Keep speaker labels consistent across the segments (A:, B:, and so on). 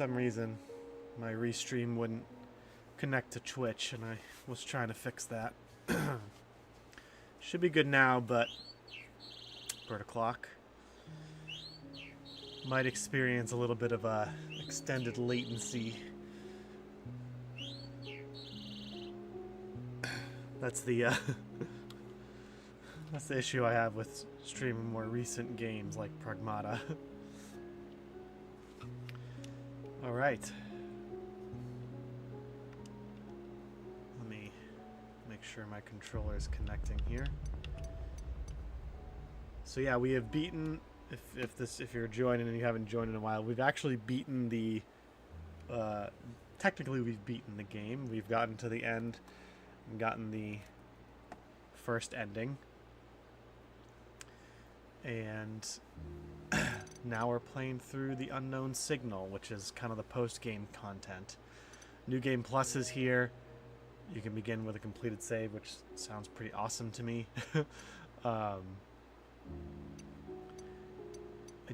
A: some reason my restream wouldn't connect to Twitch, and I was trying to fix that. Should be good now, but bird o'clock might experience a little bit of a extended latency. That's the that's the issue I have with streaming more recent games like Pragmata. All right. Let me make sure my controller is connecting here. So yeah, we have beaten. If you're joining and you haven't joined in a while, we've actually beaten the. Technically, we've beaten the game. We've gotten to the end and gotten the first ending, and now we're playing through the Unknown Signal, which is kind of the post-game content. New Game Plus is here. You can begin with a completed save, which sounds pretty awesome to me. I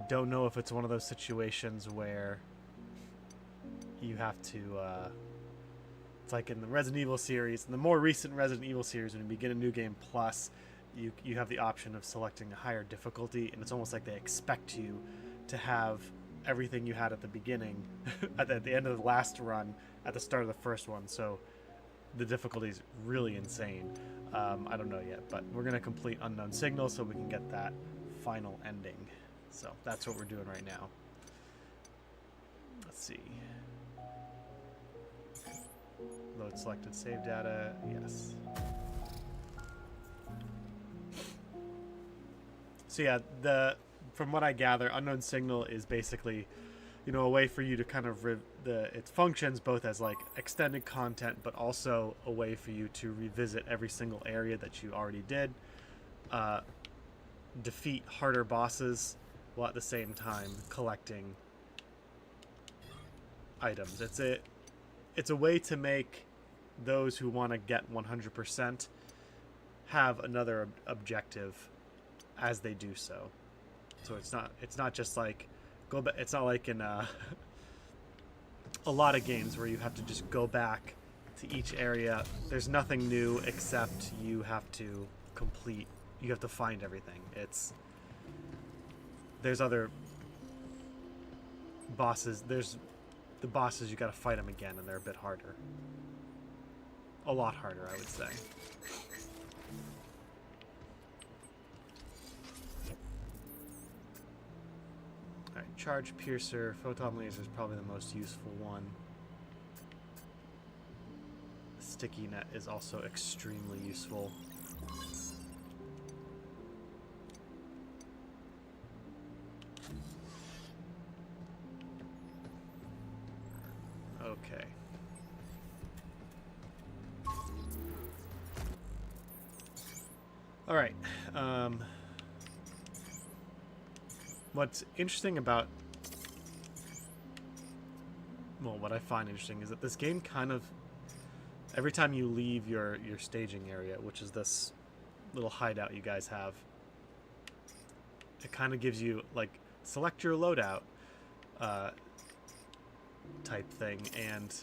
A: don't know if it's one of those situations where you have to it's like in the Resident Evil series, in the more recent Resident Evil series, when you begin a New Game Plus, you have the option of selecting a higher difficulty, and it's almost like they expect you to have everything you had at the beginning at the end of the last run at the start of the first one. So the difficulty is really insane. I don't know yet, but we're going to complete Unknown Signal so we can get that final ending. So that's what we're doing right now. Let's see. Load selected save data. Yes. So yeah, from what I gather, Unknown Signal is basically, a way for you to kind of it functions both as like extended content, but also a way for you to revisit every single area that you already did, defeat harder bosses, while at the same time collecting items. It's a way to make those who want to get 100% have another objective as they do so. So it's not just like go back. It's not like in a lot of games where you have to just go back to each area. There's nothing new except you have to find everything. There's other bosses. There's the bosses, you gotta fight them again, and they're a bit harder. A lot harder, I would say. Alright, Charge Piercer. Photon Laser is probably the most useful one. Sticky Net is also extremely useful. Okay. All right. What's interesting about... Well, what I find interesting is that this game kind of... Every time you leave your staging area, which is this little hideout you guys have, it kind of gives you, like, select your loadout type thing, and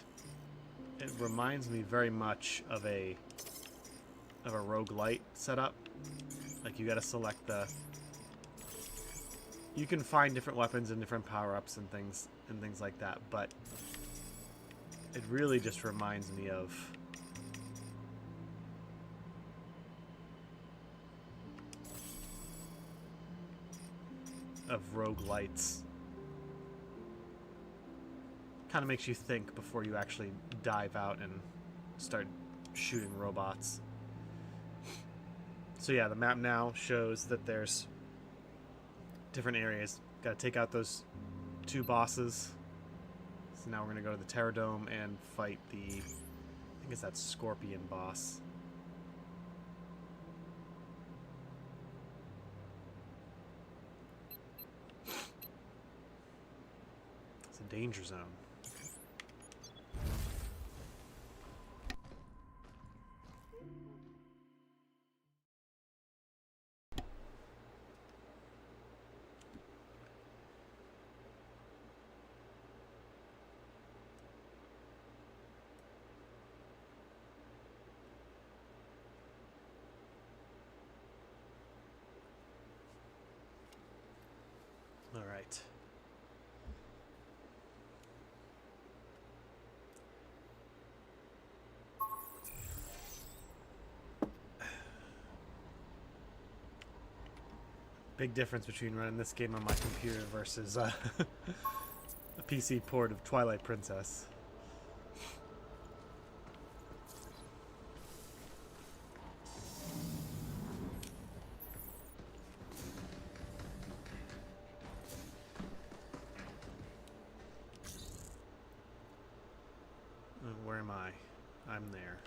A: it reminds me very much of a roguelite setup. Like, you gotta select you can find different weapons and different power-ups and things like that, but it really just reminds me of roguelites. Kind of makes you think before you actually dive out and start shooting robots. So yeah, the map now shows that there's different areas. Got to take out those 2 bosses. So now we're going to go to the Terradome and fight the... I think it's that Scorpion boss. It's a danger zone. Big difference between running this game on my computer versus a PC port of Twilight Princess. Where am I? I'm there.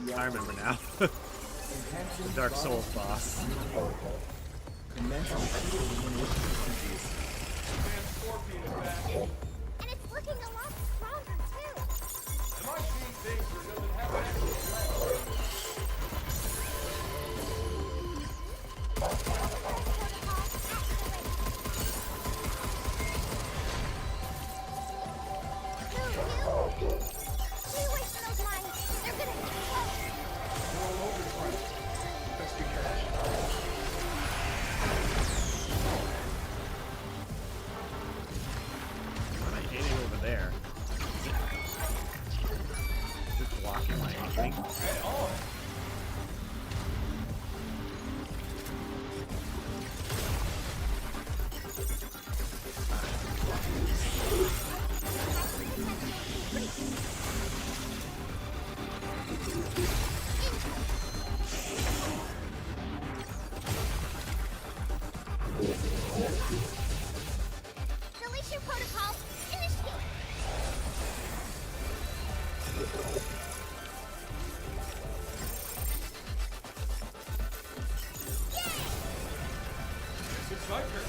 A: Yeah. I remember now. The Dark Souls boss.
B: And it's looking a lot stronger too. Am I seeing things or does it have actual Deletion protocol initiated. It's my turn.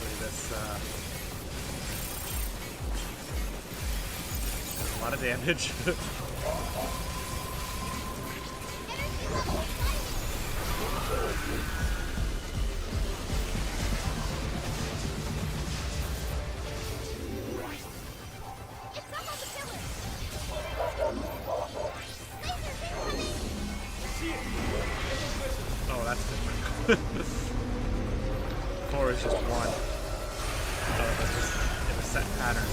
A: Look at this. A lot of damage. Oh, that's different. 4 is just 1. Oh, that's just in a set pattern.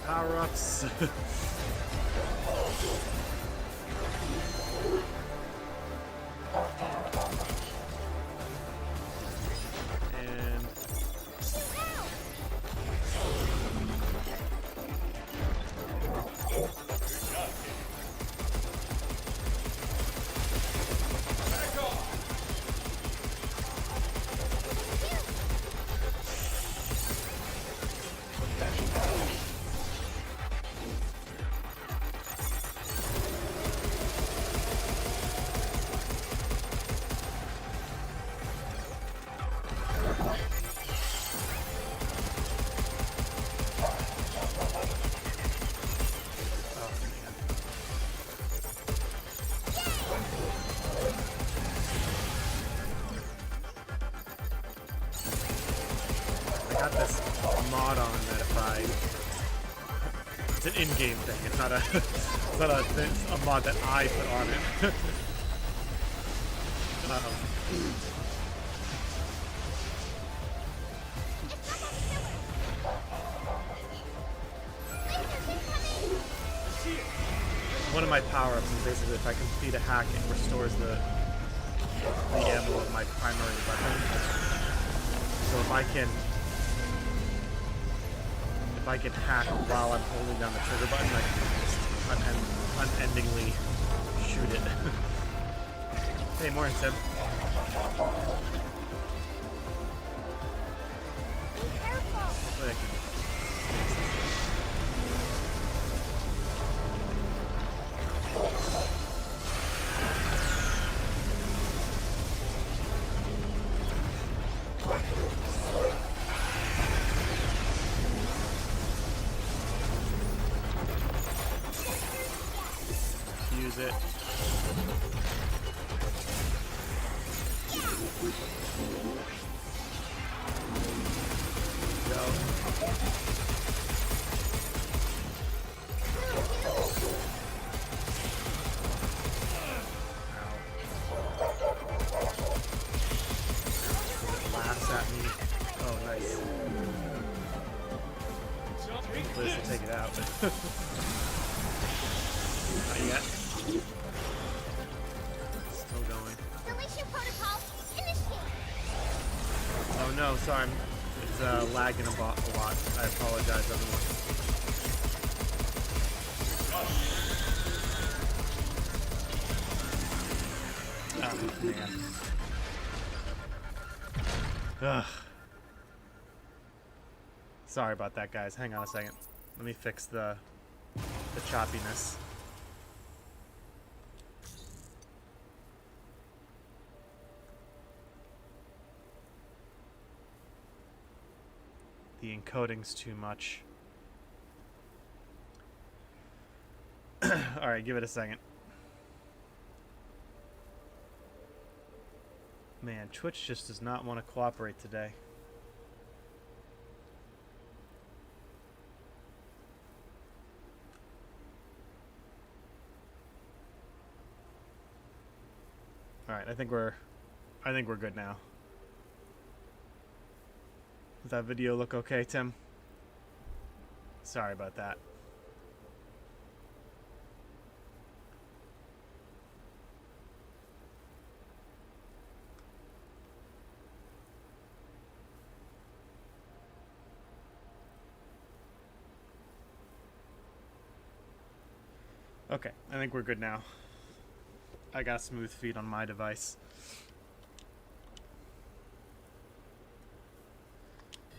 A: Power-ups. Got this mod on that if I... It's an in-game thing, it's not a mod that I put on it. One of my power-ups is basically if I complete a hack, it restores the the ammo of my primary weapon. So if I can hack while I'm holding down the trigger button, I can just unendingly shoot it. Hey, morning, Tim.
B: Be careful.
A: Wait, I can- Use it. Go. Does it blast at me? Oh, nice. Hopefully this will take it out. Not yet. Still going.
B: Deletion protocol initiate.
A: Oh no, sorry. It's lagging a lot. I apologize, everyone. Oh, man. Ugh. Sorry about that, guys. Hang on a second. Let me fix the choppiness. The encoding's too much. Alright, give it a second. Man, Twitch just does not want to cooperate today. Alright, I think we're good now. Does that video look okay, Tim? Sorry about that. Okay, I think we're good now. I got smooth feed on my device.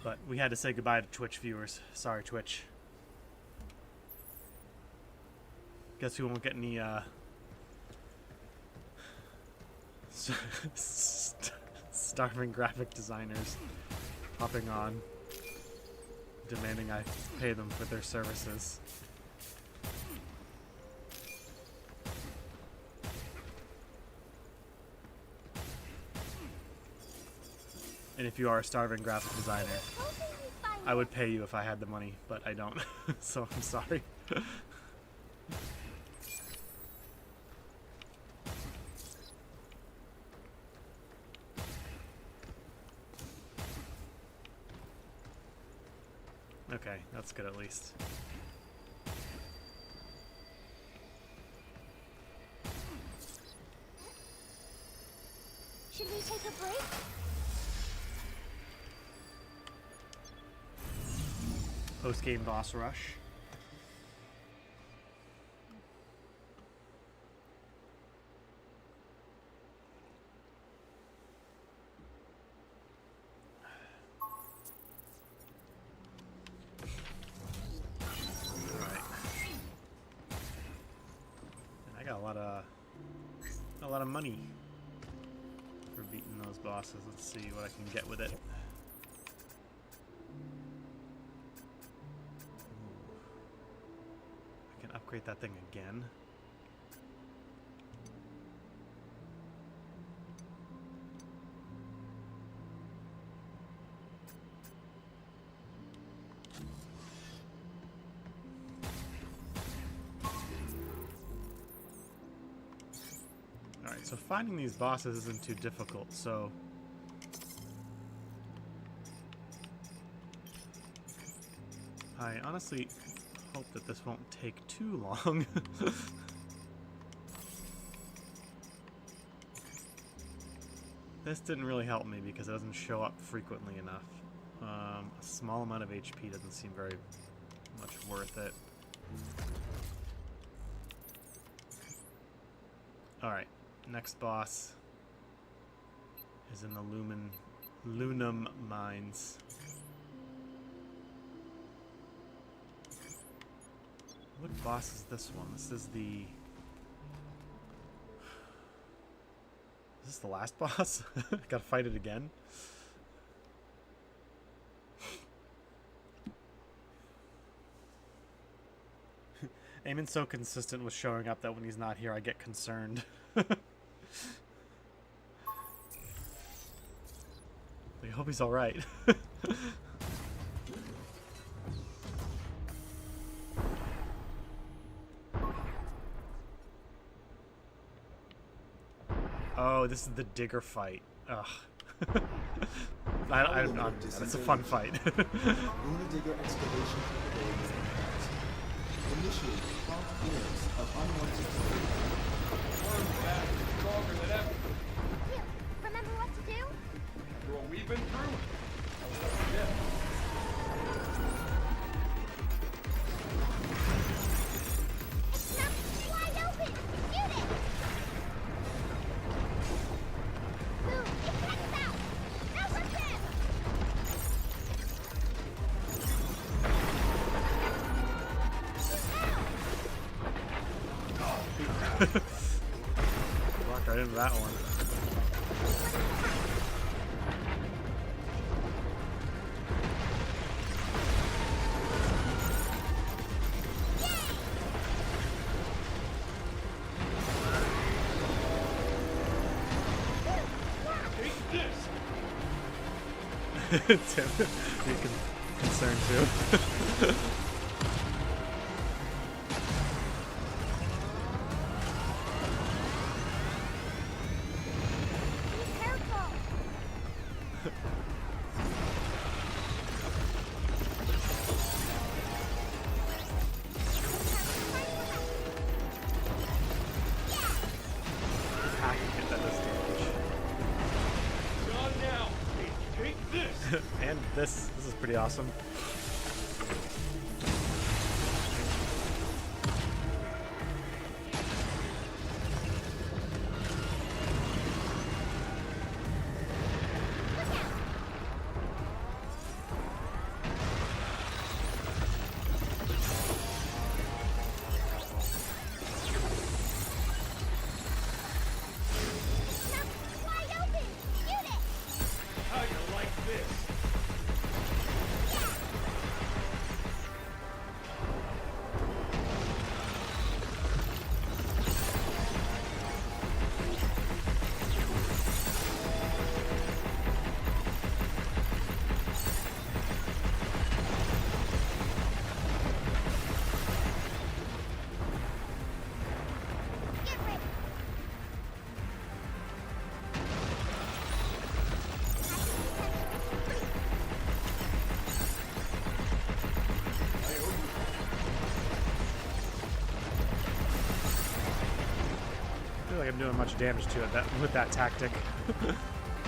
A: But we had to say goodbye to Twitch viewers. Sorry, Twitch. Guess we won't get any, starving graphic designers hopping on, demanding I pay them for their services. And if you are a starving graphic designer, I would pay you if I had the money, but I don't. So I'm sorry. Okay, that's good at least.
B: Should we take a break?
A: Post-game boss rush. Alright. I got a lot of money for beating those bosses. Let's see what I can get with it. Upgrade that thing again. Alright, so finding these bosses isn't too difficult, so I honestly hope that this won't take too long. This didn't really help me because it doesn't show up frequently enough. A small amount of HP doesn't seem very much worth it. Alright, next boss is in the Lunum Mines. What boss is this one? This is the... Is this the last boss? Gotta fight it again? Eamon's so consistent with showing up that when he's not here, I get concerned. I hope he's alright. Oh, this is the digger fight. Ugh. It's a fun fight.
C: Lunar digger excavation capabilities enhanced. Initiate prompt clearance of unwanted debris.
B: Worm's back, stronger than ever. You remember what to do? After what we've been through? Yeah. It's now wide open! Shoot it! Boom! It checks out! Now we're dead!
A: Walk right into that one. Tim, you're concerned too.
B: Be careful!
A: Hacking it at this damage.
B: Gone now! Take this!
A: And this is pretty awesome.
B: Wide open! Shoot it! How you like this? Get ready!
A: I feel like I'm doing much damage to it with that tactic.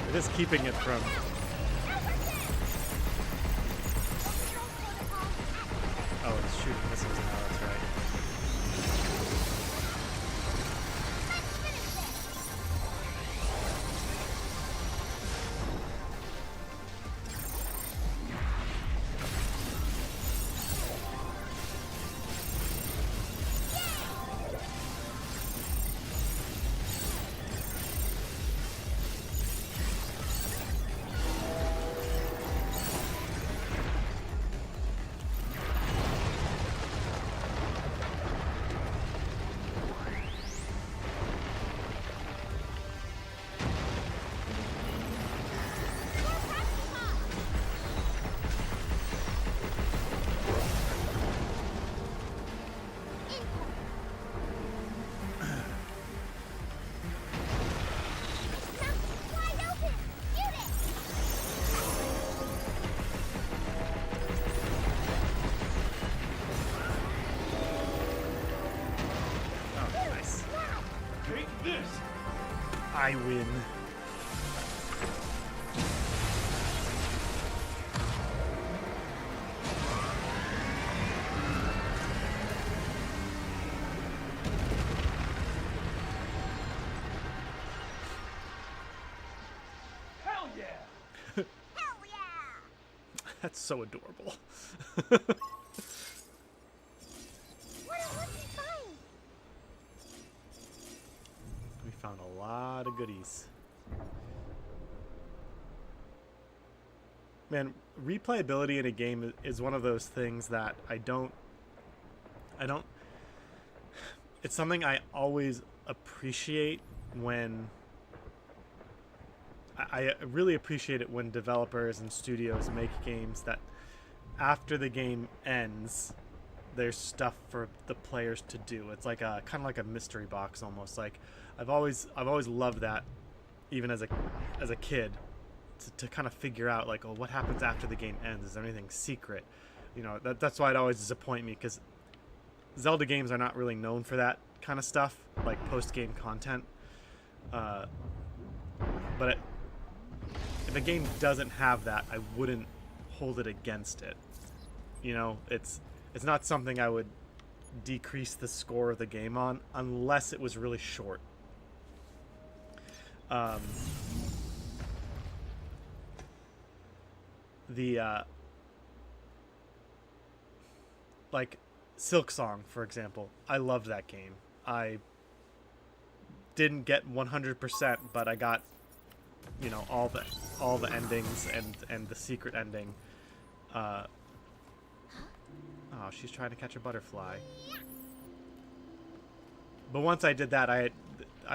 A: It is keeping it from... Oh, it's shooting missiles now, that's right.
B: Take this!
A: I win. That's so adorable.
D: What did we find?
A: We found a lot of goodies. Man, replayability in a game is one of those things that I don't, it's something I always appreciate when, I really appreciate it when developers and studios make games that after the game ends, there's stuff for the players to do. It's like a kind of like a mystery box almost. Like I've always loved that, even as a kid, to kind of figure out like, oh, what happens after the game ends? Is there anything secret? You know, that's why it always disappoint me, because Zelda games are not really known for that kind of stuff, like post-game content. But if a game doesn't have that, I wouldn't hold it against it. You know, it's not something I would decrease the score of the game on unless it was really short. Like Silk Song, for example. I loved that game. I didn't get 100%, but I got, you know, all the endings and the secret ending. Oh, she's trying to catch a butterfly. But once I did that, I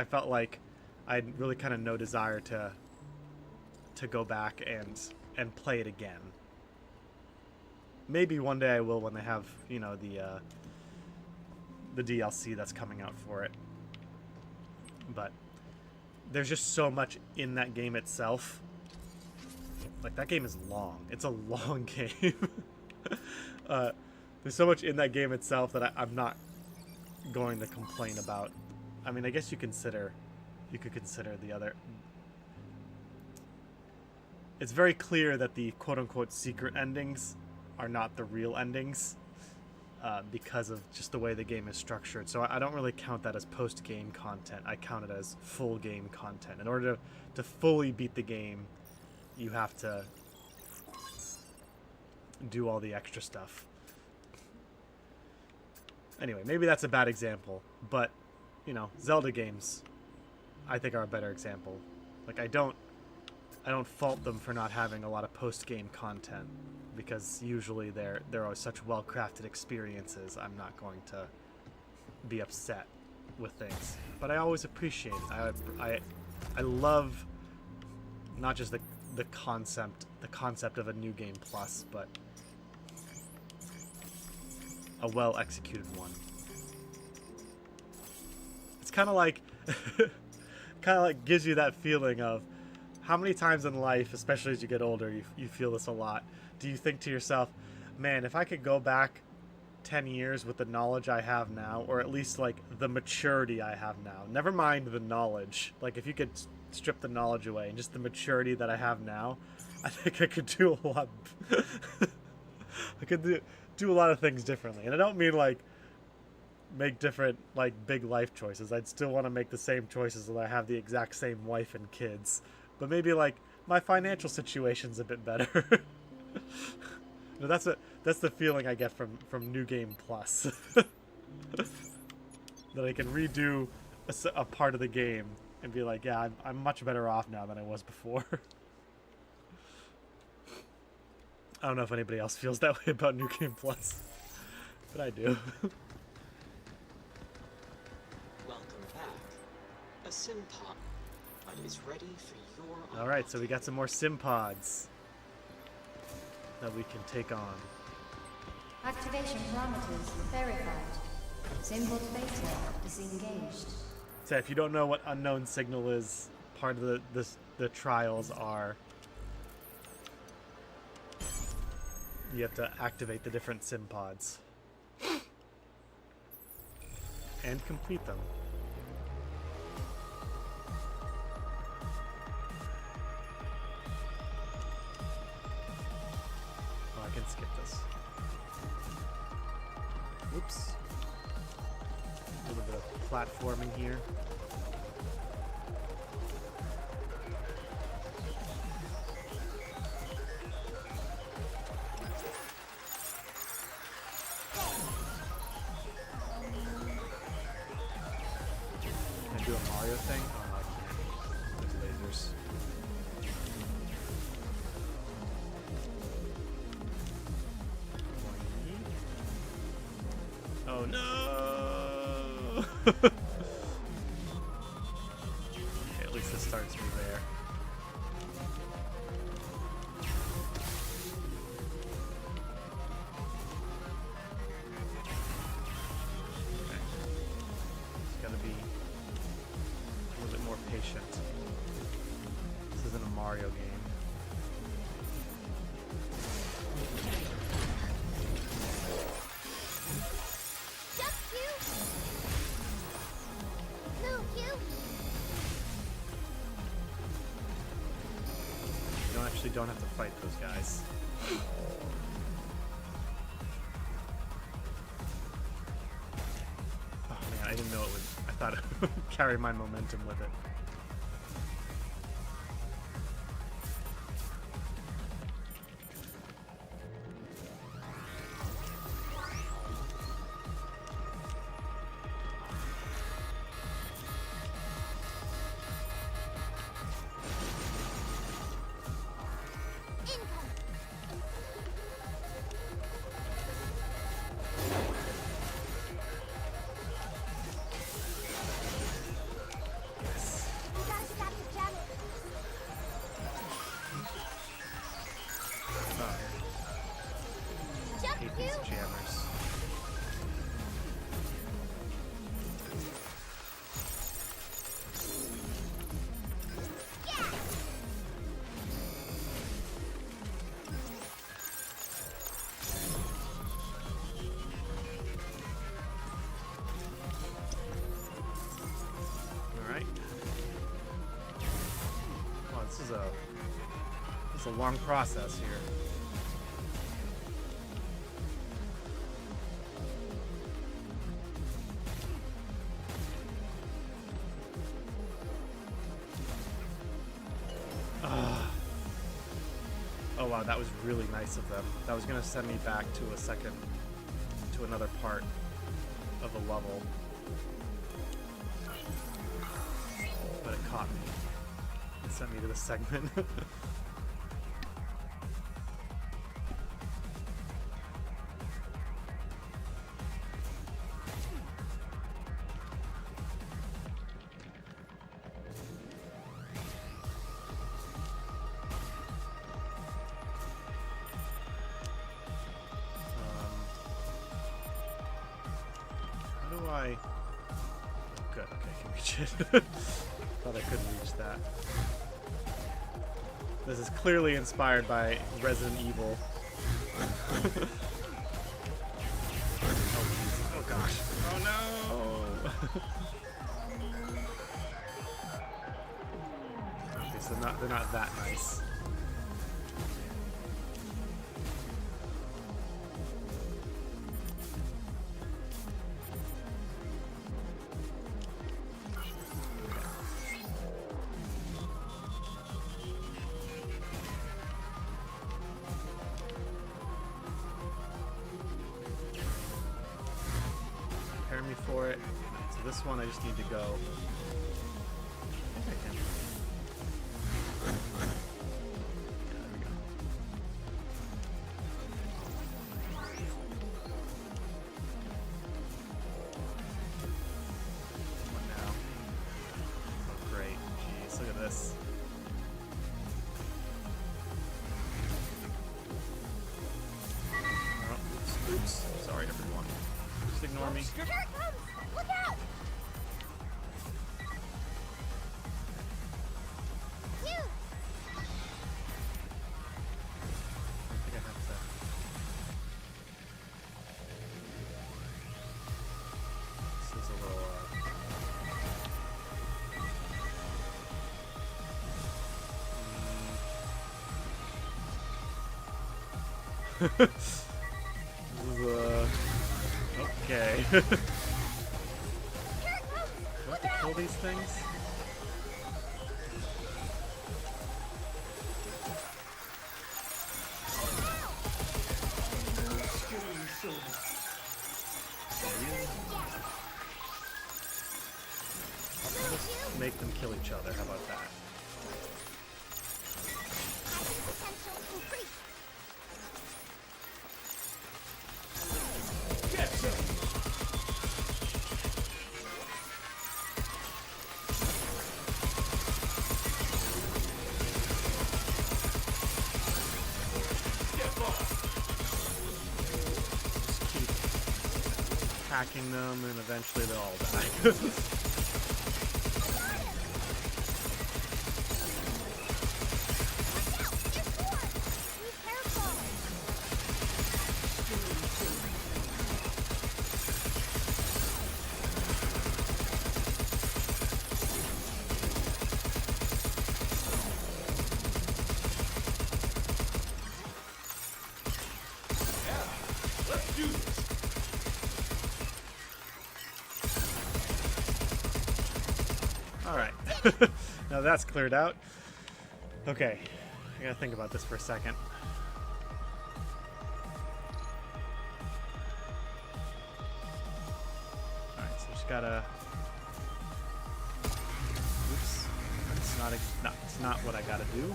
A: felt like I had really kind of no desire to go back and play it again. Maybe one day I will when they have, you know, the DLC that's coming out for it. But there's just so much in that game itself. Like, that game is long. It's a long game. There's so much in that game itself that I'm not going to complain about. I mean, I guess you could consider the other. It's very clear that the quote-unquote secret endings are not the real endings, because of just the way the game is structured. So I don't really count that as post-game content. I count it as full game content. In order to fully beat the game, you have to do all the extra stuff. Anyway, maybe that's a bad example, but, you know, Zelda games, I think, are a better example. Like, I don't fault them for not having a lot of post-game content, because usually they're always such well-crafted experiences. I'm not going to be upset with things, but I always appreciate it. I love not just the concept of a new game plus, but a well-executed one. It's kind of like gives you that feeling of how many times in life, especially as you get older, you feel this a lot. Do you think to yourself, man, if I could go back 10 years with the knowledge I have now, or at least like the maturity I have now, never mind the knowledge, like if you could strip the knowledge away and just the maturity that I have now, I think I could do a lot. I could do a lot of things differently. And I don't mean like make different like big life choices. I'd still want to make the same choices that I have the exact same wife and kids, but maybe like my financial situation's a bit better. No, that's the feeling I get from New Game Plus. That I can redo a part of the game and be like, yeah, I'm much better off now than I was before. I don't know if anybody else feels that way about New Game Plus, but I do.
E: Welcome back. A Simpod is ready for your
A: All right, so we got some more Simpods that we can take on.
F: Activation parameters verified. Symbol beta disengaged.
A: So if you don't know what unknown signal is, part of the trials are you have to activate the different Simpods and complete them. Oh, I can skip this. Oops. A little bit of platforming here. Mario thing? Oh, no, I can't. There's lasers. Oh no! Okay, at least this starts me there. Okay. Just gotta be a little bit more patient. This isn't a Mario game.
D: Jump, Q! Move, Q!
A: You actually don't have to fight those guys. Oh man, I didn't know it would. I thought it would carry my momentum with it.
D: Incoming! We gotta stop the jamming.
A: Oh,
D: Jump,
A: hate
D: Q!
A: these jammers.
D: Yeah!
A: Alright. Wow, this is a long process here. Ah. Oh wow, that was really nice of them. That was gonna send me back to another part of a level. But it caught me. It sent me to the segment. How do I... Oh, good, okay, I can reach it. Thought I couldn't reach that. This is clearly inspired by Resident Evil. Oh, geez. Oh gosh. Oh no! Okay, so they're not that nice. Prepare me for it. So this one I just need to go. I think I can. Yeah, there we go. What now? Oh great. Jeez, look at this. Oh, oops, oops. Sorry everyone. Just ignore me.
D: Here it comes! Look out! Q!
A: I think I have to. This is a little. This is okay.
D: Here it comes!
A: Do I have to kill these things? make them kill each other. How about that?
D: Potential increased.
B: Get some! Get off!
A: Keep hacking them, and eventually they'll all die.
D: Be careful.
B: Yeah, let's do this!
A: All right. Now that's cleared out. Okay. I gotta think about this for a second. Alright, so just gotta... Oops. It's not what I gotta do.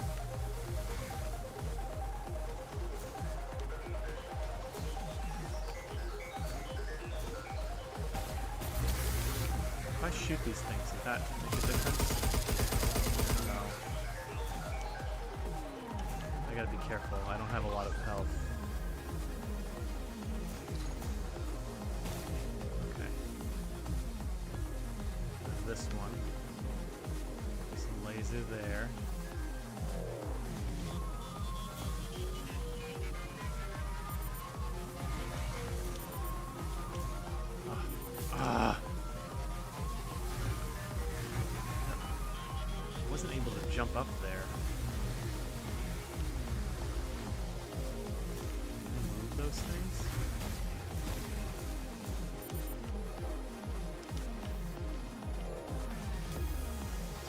A: If I shoot these things, does that make a difference? No. I gotta be careful. I don't have a lot of health. Okay. There's this one. Some laser there. Ah! Wasn't able to jump up there. Move those things.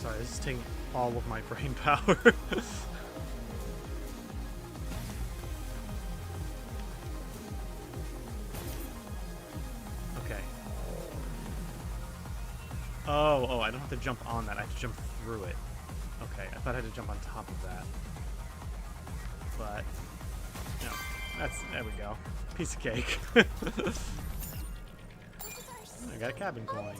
A: Sorry, this is taking all of my brain power. Okay. Oh, I don't have to jump on that. I have to jump through it. Okay, I thought I had to jump on top of that. But, no. There we go. Piece of cake. I got a cabin coin.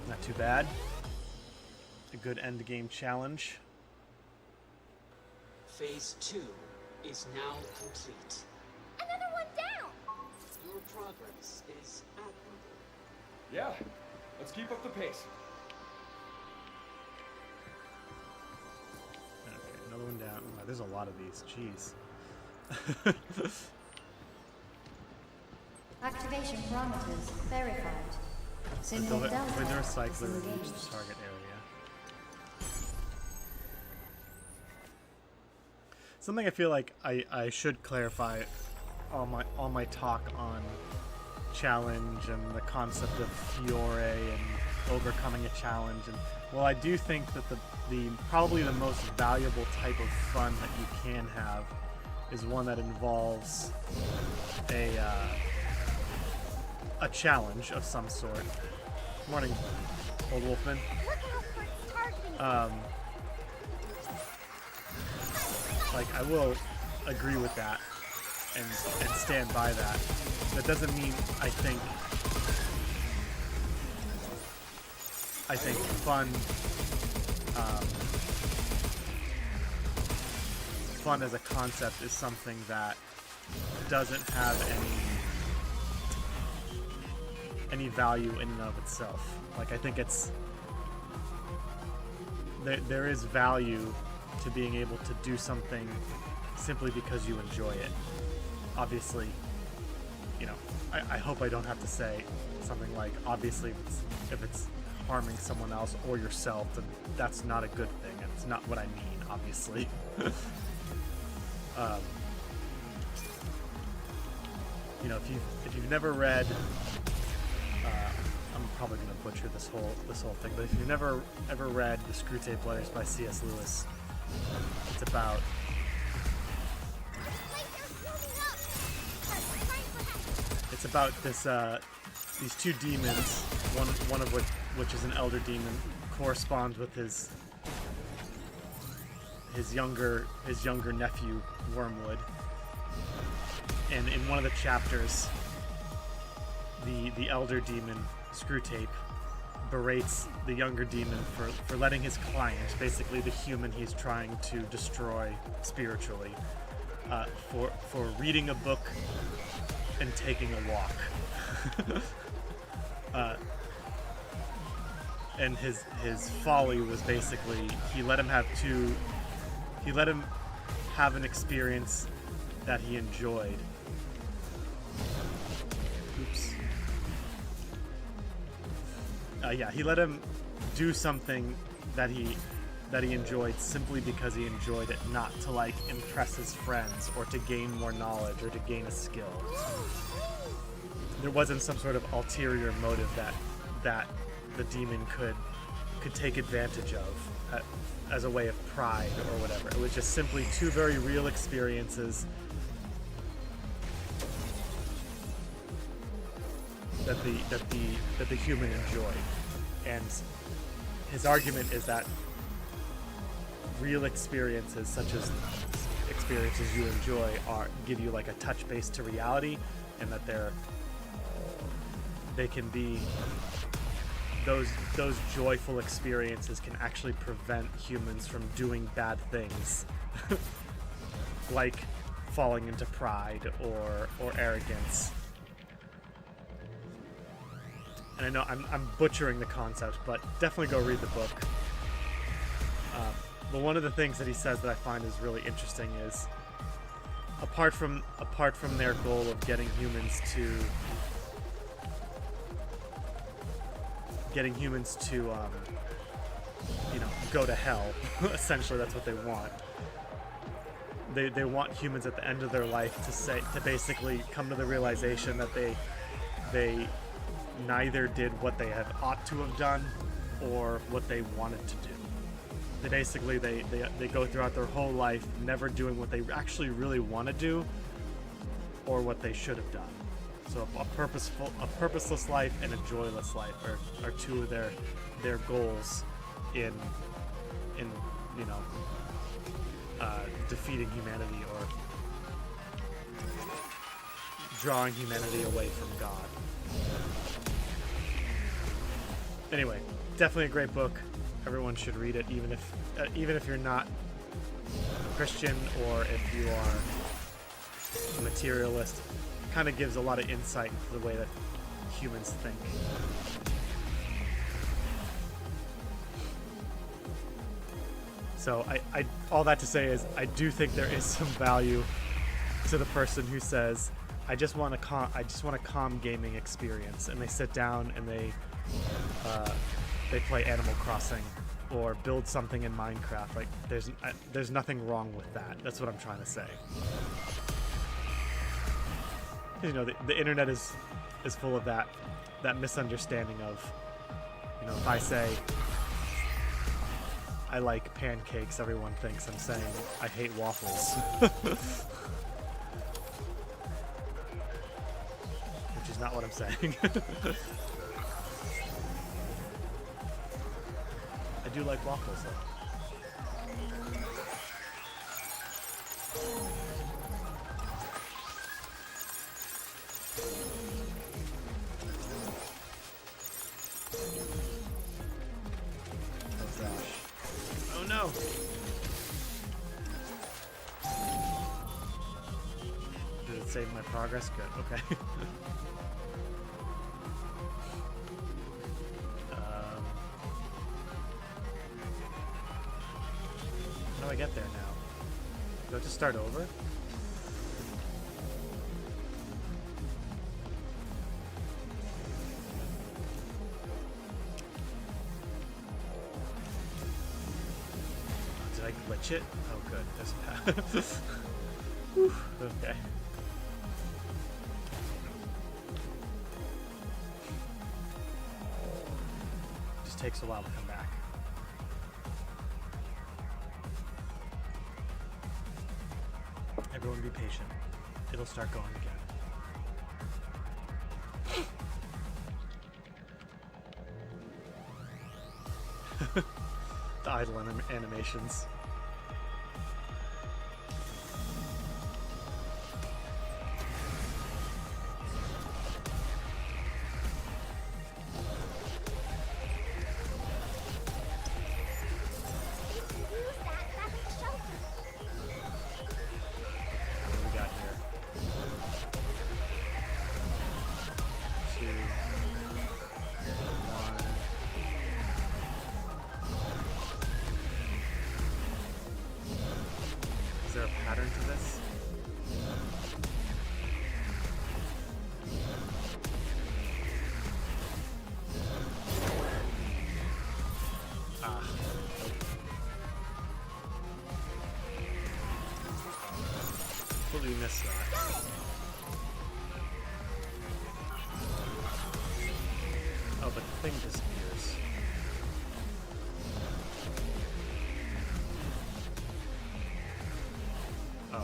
A: Not too bad. A good end game challenge.
E: Phase 2 is now complete.
D: Another one down.
E: Your progress is admirable.
B: Yeah, let's keep up the pace.
A: Okay, another one down. Wow, there's a lot of these. Jeez.
F: Activation parameters verified. Symbol
A: When
F: delta
A: they're
F: is
A: recycler reach
F: engaged.
A: the target area. Something I feel like I should clarify all my talk on challenge and the concept of Fiore and overcoming a challenge, and well, I do think that the probably the most valuable type of fun that you can have is one that involves a challenge of some sort. Morning, Old Wolfman.
D: Look out for its targeting.
A: Like, I will agree with that and stand by that. That doesn't mean I think fun as a concept is something that doesn't have any value in and of itself. Like, I think it's there is value to being able to do something simply because you enjoy it. Obviously, you know, I hope I don't have to say something like, obviously, if it's harming someone else or yourself, then that's not a good thing. It's not what I mean, obviously. You know, if you've never read, I'm probably gonna butcher this whole thing, but if you've never ever read the Screwtape Letters by C.S. Lewis, it's about it's about this these two demons, one of which is an elder demon, corresponds with his younger nephew Wormwood. And in one of the chapters, the elder demon Screwtape berates the younger demon for letting his client, basically the human he's trying to destroy spiritually, for reading a book and taking a walk. And his folly was basically he let him have an experience that he enjoyed. Oops. He let him do something that he enjoyed simply because he enjoyed it, not to like impress his friends or to gain more knowledge or to gain a skill. There wasn't some sort of ulterior motive that the demon could take advantage of as a way of pride or whatever. It was just simply two very real experiences that the human enjoyed. And his argument is that real experiences, such as experiences you enjoy, give you like a touch base to reality, and that they can be those joyful experiences can actually prevent humans from doing bad things, like falling into pride or arrogance. And I know I'm butchering the concept, but definitely go read the book. But one of the things that he says that I find is really interesting is, apart from their goal of getting humans to go to hell, essentially that's what they want. They want humans at the end of their life to basically come to the realization that they neither did what they had ought to have done or what they wanted to do. They go throughout their whole life never doing what they actually really want to do or what they should have done. So a purposeless life and a joyless life are two of their goals in defeating humanity or drawing humanity away from God. Anyway, definitely a great book. Everyone should read it, even if you're not a Christian or if you are a materialist. Kind of gives a lot of insight into the way that humans think. So I all that to say is I do think there is some value to the person who says, I just want a calm gaming experience, and they sit down and they play Animal Crossing or build something in Minecraft. Like there's nothing wrong with that. That's what I'm trying to say. You know, the internet is full of that misunderstanding of, if I say I like pancakes, everyone thinks I'm saying I hate waffles. Which is not what I'm saying. I do like waffles though. Oh no! Did it save my progress? Good, okay. How do I get there now? Do I have to start over? Did I glitch it? Oh good, there's a path. Whew, okay. Just takes a while to come back. Everyone be patient. It'll start going again. the idle animations.
D: You can use that back at the shelter.
A: What do we got here? 2, 1. Is there a pattern to this? Ah. Completely missed that. Oh, but the thing disappears. Oh.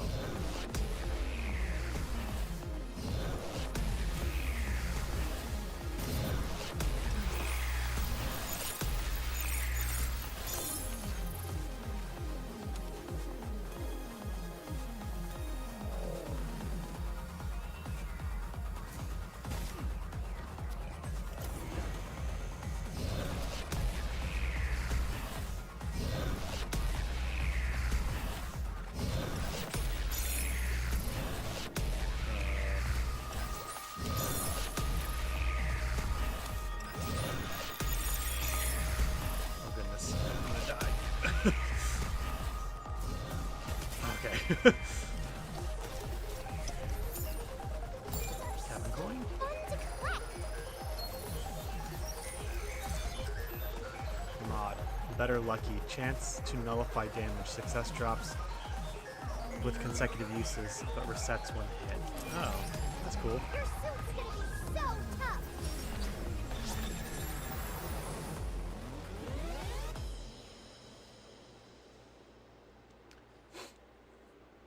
A: Oh goodness, I'm gonna die. Okay. Cabin coin?
D: Fun to collect.
A: Mod. Better lucky. Chance to nullify damage. Success drops with consecutive uses, but resets when hit. Oh, that's cool.
D: Your suit's gonna be so tough.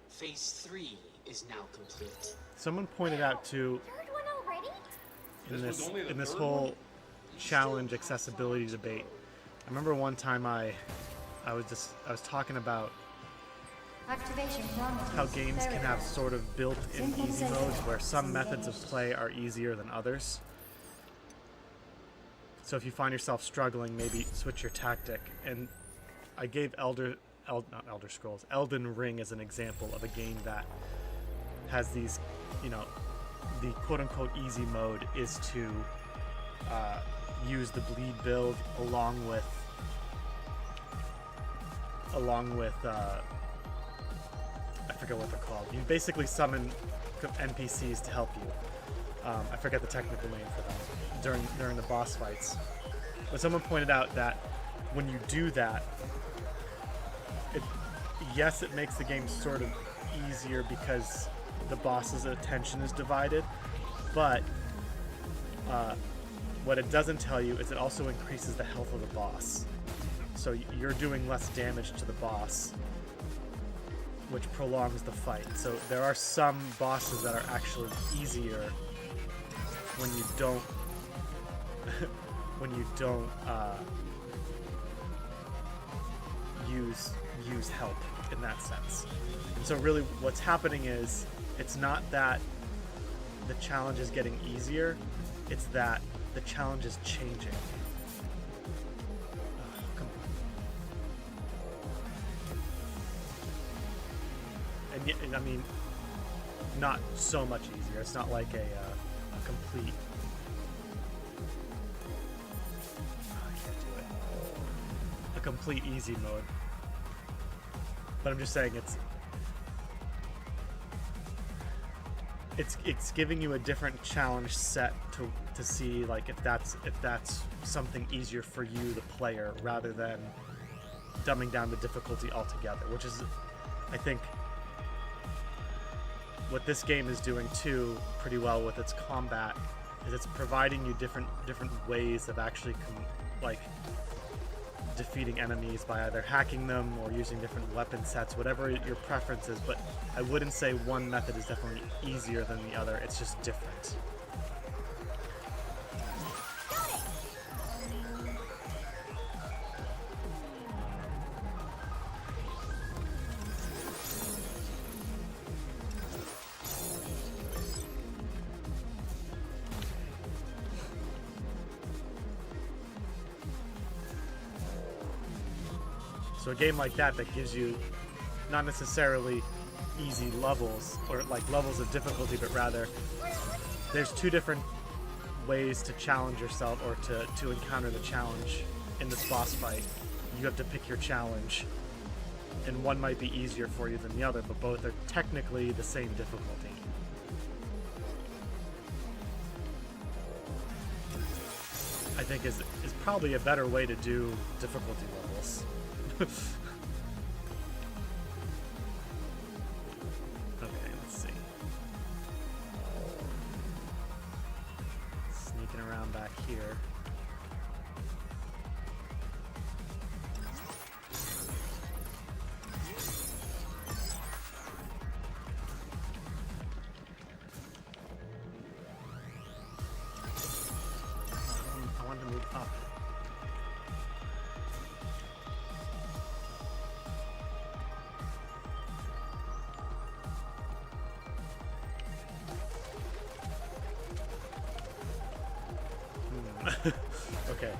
E: Phase 3 is now complete.
A: Someone pointed out too
D: Third one already?
A: in
B: This was
A: this
B: only the
A: in this
B: third
A: whole
B: one?
A: challenge accessibility debate. I remember one time I was talking about
F: Activation parameters
A: how games can have
F: verified.
A: sort of built-in
F: Simple
A: easy
F: settings
A: modes where some methods of
F: engaged.
A: play are easier than others. So if you find yourself struggling, maybe switch your tactic. And I gave not Elder Scrolls, Elden Ring as an example of a game that has these, you know, the quote-unquote easy mode is to use the bleed build along with I forget what they're called. You basically summon NPCs to help you. I forget the technical name for them during the boss fights. But someone pointed out that when you do that, yes, it makes the game sort of easier because the boss's attention is divided, but what it doesn't tell you is it also increases the health of the boss. So you're doing less damage to the boss, which prolongs the fight. So there are some bosses that are actually easier when you don't use help in that sense. And so really what's happening is it's not that the challenge is getting easier, it's that the challenge is changing. And yet, I mean, not so much easier. It's not like a complete. I can't do it. A complete easy mode. But I'm just saying it's giving you a different challenge set to see like if that's something easier for you, the player, rather than dumbing down the difficulty altogether, which is, I think, what this game is doing too pretty well with its combat, is it's providing you different ways of actually defeating enemies by either hacking them or using different weapon sets, whatever your preference is. But I wouldn't say one method is definitely easier than the other, it's just different. So a game like that gives you not necessarily easy levels or like levels of difficulty, but rather there's two different ways to challenge yourself or to encounter the challenge in this boss fight. You have to pick your challenge, and one might be easier for you than the other, but both are technically the same difficulty. I think is probably a better way to do difficulty levels. Okay, let's see. Sneaking around back here. I want to move up. Okay.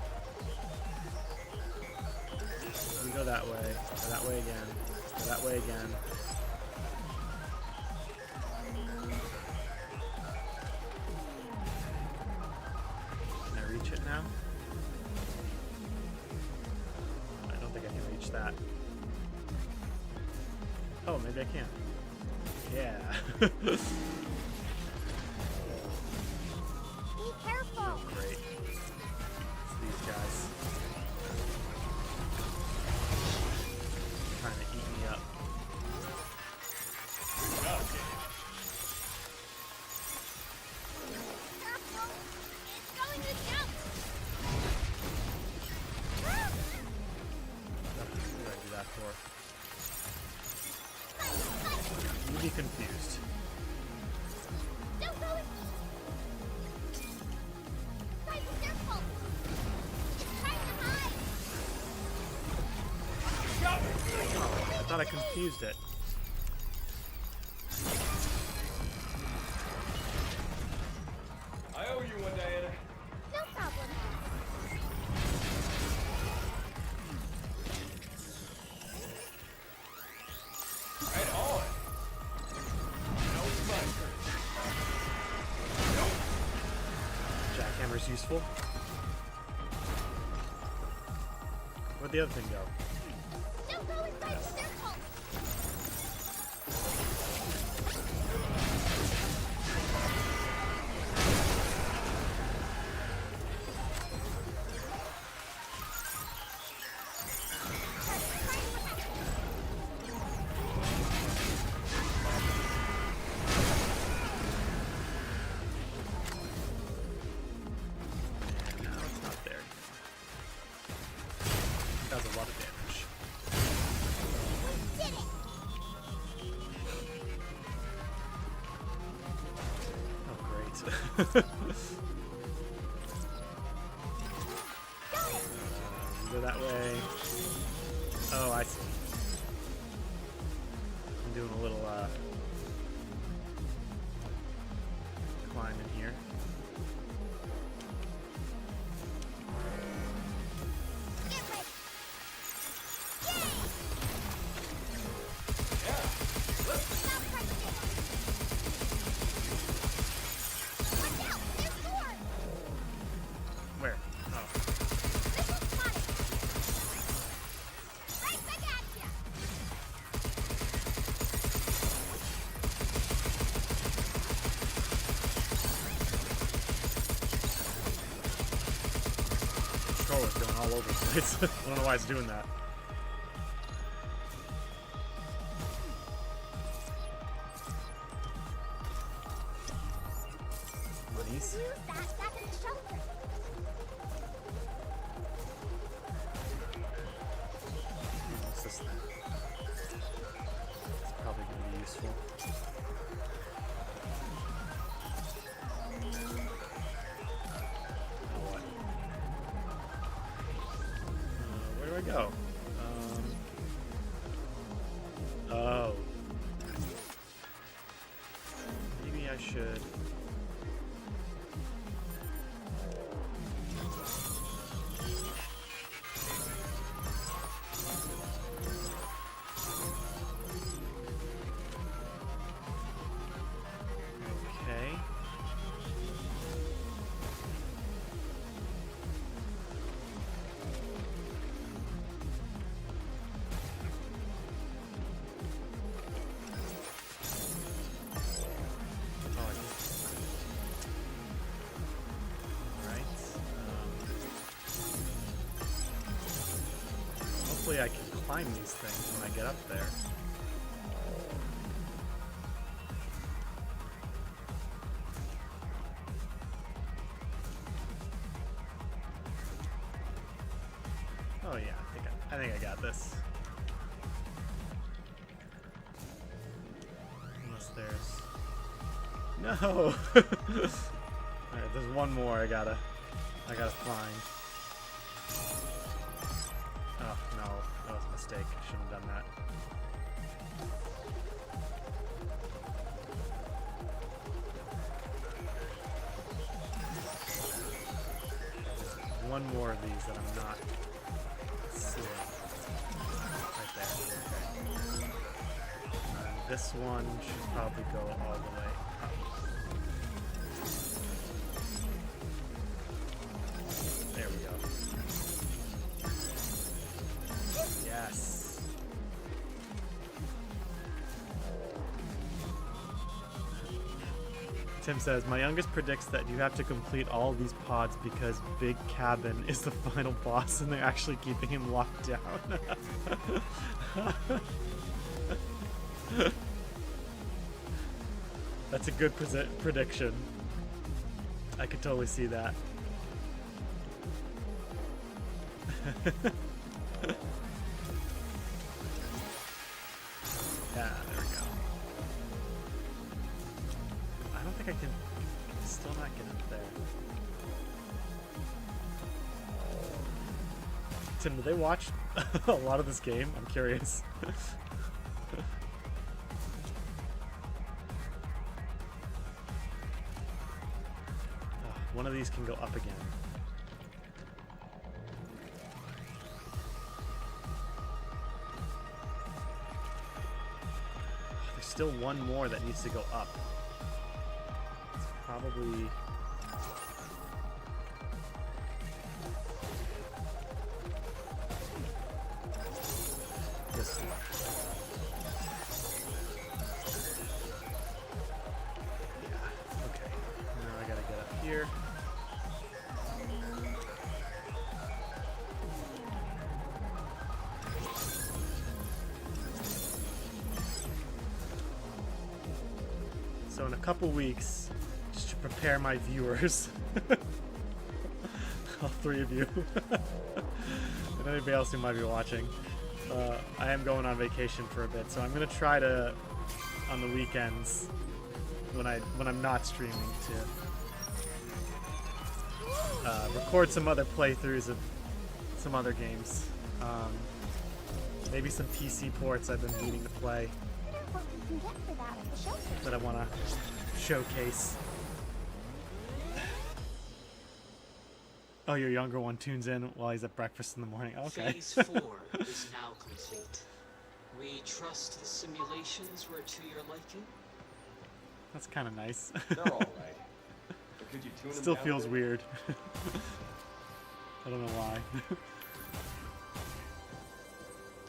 A: We go that way. Go that way again. Go that way again. Can I reach it now? I don't think I can reach that. Oh, maybe I can. Yeah.
D: Be careful.
A: Oh, great. It's these guys. Trying to eat me up.
D: Careful. It's going to jump.
A: What did I do that for? You'd be confused.
D: Don't go in. Try to circle. Try to hide.
A: I thought I confused it.
B: I owe you one, Diana.
D: No problem.
B: Right on. Now it's my turn.
A: Jackhammer's useful. Where'd the other thing go?
D: Don't go inside the circle.
A: And now it's not there anymore. Does a lot of damage.
D: Did it.
A: Oh, great.
D: Got it.
A: Go that way. Oh, I see. I'm doing a little, climb in here.
D: Get ready. Stop right there. Watch out. There's more.
A: Where? Oh.
D: Missile spotted. Right back at ya.
A: Controller's going all over the place. I don't know why it's doing that. Monies.
D: Use that back in the shelter.
A: What's this thing? It's probably going to be useful. Now what? Where do I go? Oh. Maybe I should. Hopefully I can climb these things when I get up there. Oh yeah, I think I got this. Unless there's... No! Alright, there's one more I gotta find. Oh, no. That was a mistake. I shouldn't have done that. One more of these that I'm not seeing. Right there. Okay. And this one should probably go all the way up. There we go. Yes. Tim says, my youngest predicts that you have to complete all these pods because Big Cabin is the final boss and they're actually keeping him locked down. That's a good prediction. I could totally see that. Yeah, there we go. I don't think I can still not get up there. Tim, do they watch a lot of this game? I'm curious. One of these can go up again. There's still one more that needs to go up. It's probably... this one. Yeah, okay. Now I gotta get up here. So in a couple weeks, just to prepare my viewers, all three of you, and anybody else who might be watching, I am going on vacation for a bit, so I'm gonna try to, on the weekends, when I'm not streaming, to record some other playthroughs of some other games. Maybe some PC ports I've been meaning to play
D: What we can get for that at the shelter.
A: that I want to showcase. Oh, your younger one tunes in while he's at breakfast in the morning. Okay.
E: Phase 4 is now complete. We trust the simulations were to your liking.
A: That's kind of nice.
B: They're all right. But could you tune them
A: Still
B: down
A: feels
B: a bit?
A: weird. I don't know why.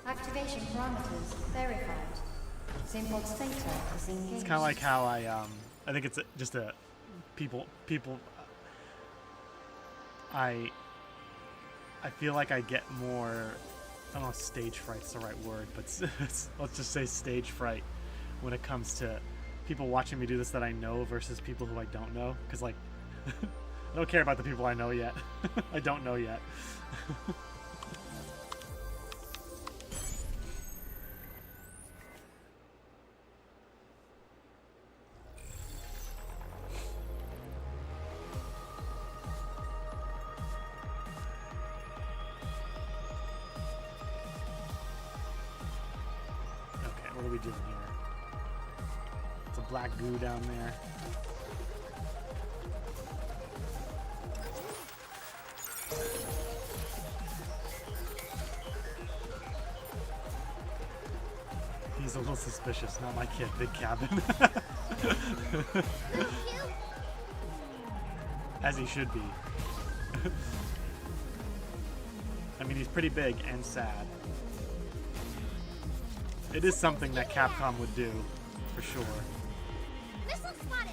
F: Activation parameters verified. Symbiote's theta is engaged.
A: It's kind of like how I think it's just a people. I feel like I get more. I don't know if stage fright's the right word, but let's just say stage fright when it comes to people watching me do this that I know versus people who I don't know. Because like, I don't care about the people I know yet. I don't know yet. Okay, what are we doing here? It's a black goo down there. He's a little suspicious, not my kid, Big Cabin. As he should be. I mean, he's pretty big and sad. It is something that Capcom would do, for sure.
D: Missile spotted.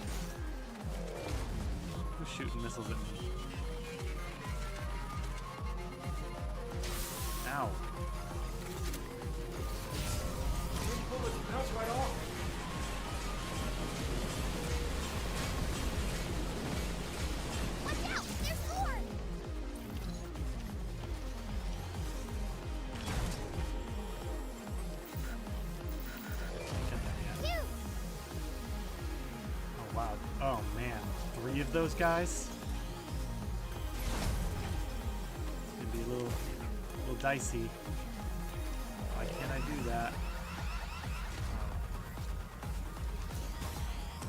A: Who's shooting missiles at me? Ow. of those guys. It's gonna be a little dicey. Why can't I do that?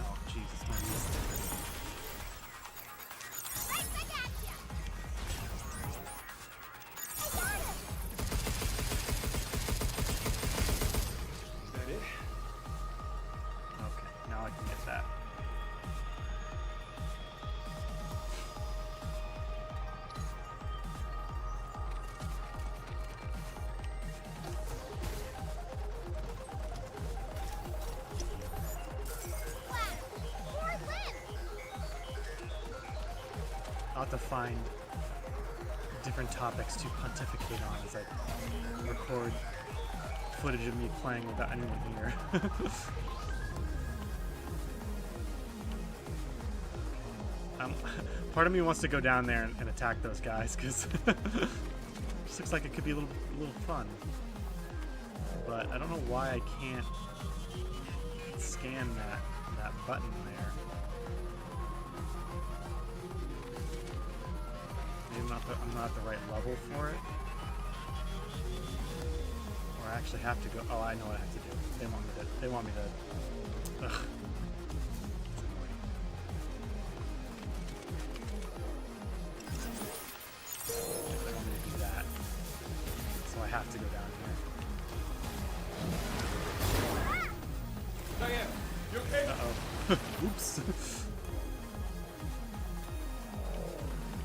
A: Oh, Jesus, my knees.
D: Right back at ya! I got him!
B: Is that it?
A: Okay, now I can get that.
D: Flash! Forward limb!
A: I'll have to find different topics to pontificate on as I record footage of me playing without anyone here. Part of me wants to go down there and attack those guys because this looks like it could be a little fun. But I don't know why I can't scan that button there. Maybe I'm not at the right level for it. Or I actually have to go. Oh, I know what I have to do. They want me to. Ugh. It's annoying. They want me to do that. So I have to go down here.
B: Diane, you okay?
A: Uh-oh. Oops.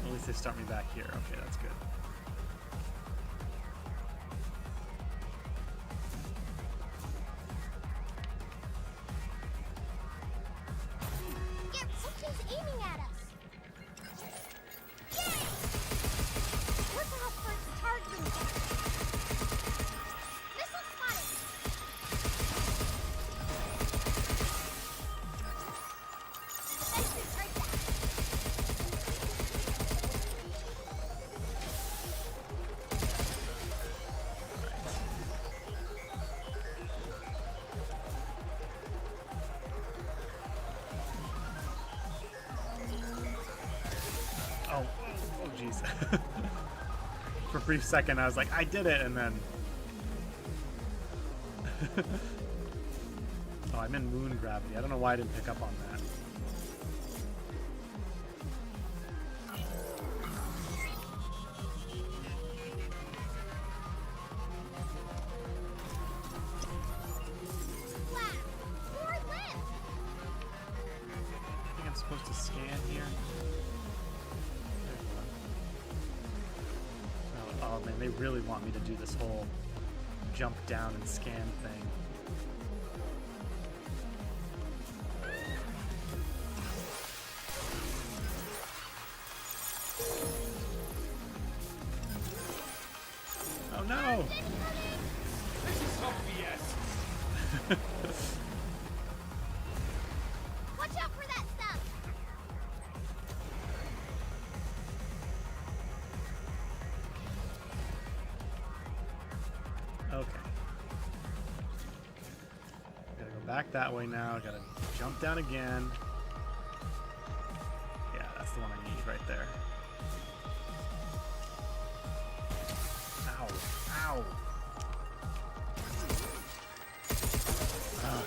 A: At least they start me back here. Okay, that's good.
D: Get something's aiming at us! Yay! Look out for its targeting! Missile spotted! Sentry's right back!
A: Oh, jeez. For a brief second, I was like, I did it, and then... Oh, I'm in moon gravity. I don't know why I didn't pick up on that.
D: Flash! Forward limb!
A: I think I'm supposed to scan here. Oh man, they really want me to do this whole jump down and scan thing. Oh no!
B: This is some BS.
D: Watch out for that stuff!
A: Okay. Gotta go back that way now. Gotta jump down again. Yeah, that's the one I need right there. Ow. Ow. Ugh.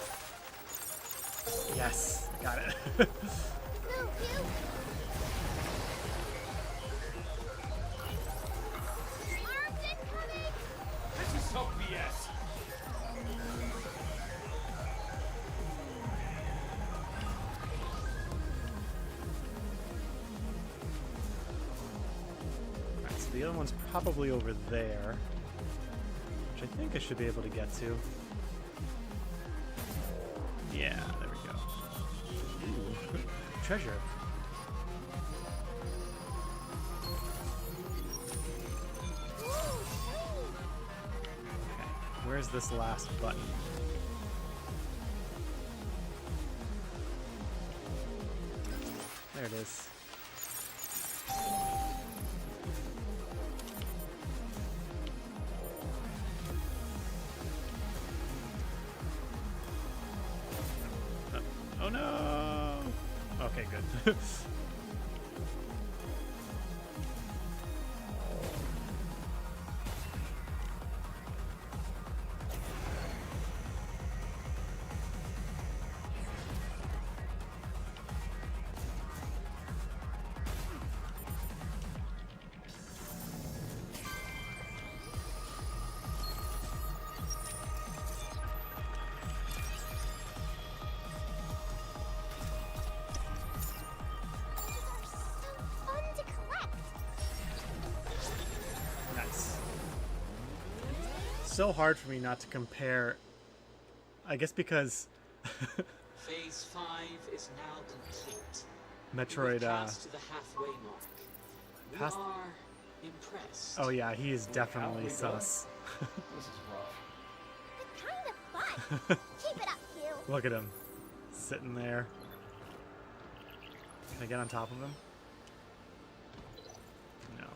A: Yes, I got it.
D: Move, you! Armed incoming!
B: This is some BS.
A: Alright, so the other one's probably over there, which I think I should be able to get to. Yeah, there we go. Ooh, treasure.
D: Ooh, shiny!
A: Okay, where's this last button? There it is. Oh no! Okay, good. so hard for me not to compare. I guess because
E: Phase 5 is now complete.
A: Metroid.
E: We've passed to the halfway mark. We
A: Past-
E: are impressed.
A: Oh yeah, he is definitely
B: halfway done?
A: sus.
B: This is rough.
D: It's kind of fun. Keep it up, Hugh.
A: Look at him, sitting there. Can I get on top of him? No.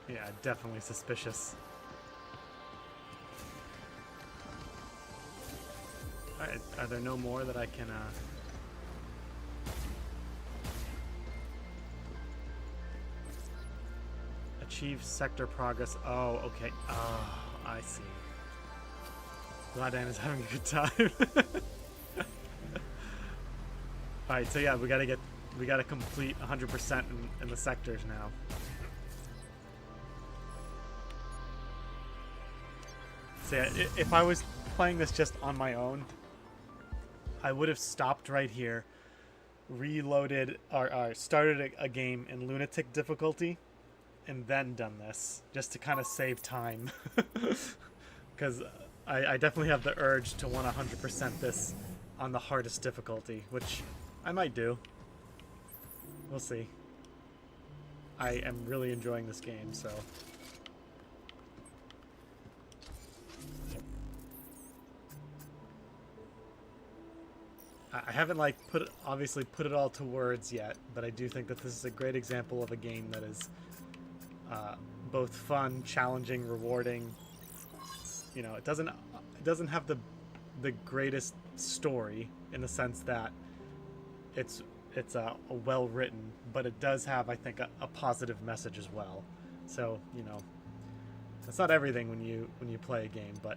A: Yeah, definitely suspicious. Alright, are there no more that I can, achieve sector progress? Oh, okay. Oh, I see. Gladan is having a good time. Alright, so yeah, we gotta complete 100% in the sectors now. So yeah, if I was playing this just on my own, I would have stopped right here, reloaded, or started a game in Lunatic difficulty, and then done this, just to kind of save time. Because I definitely have the urge to want to 100% this on the hardest difficulty, which I might do. We'll see. I am really enjoying this game, so... I haven't obviously put it all to words yet, but I do think that this is a great example of a game that is both fun, challenging, rewarding. You know, it doesn't have the greatest story in the sense that it's a well written, but it does have, I think, a positive message as well. So, you know, it's not everything when you play a game, but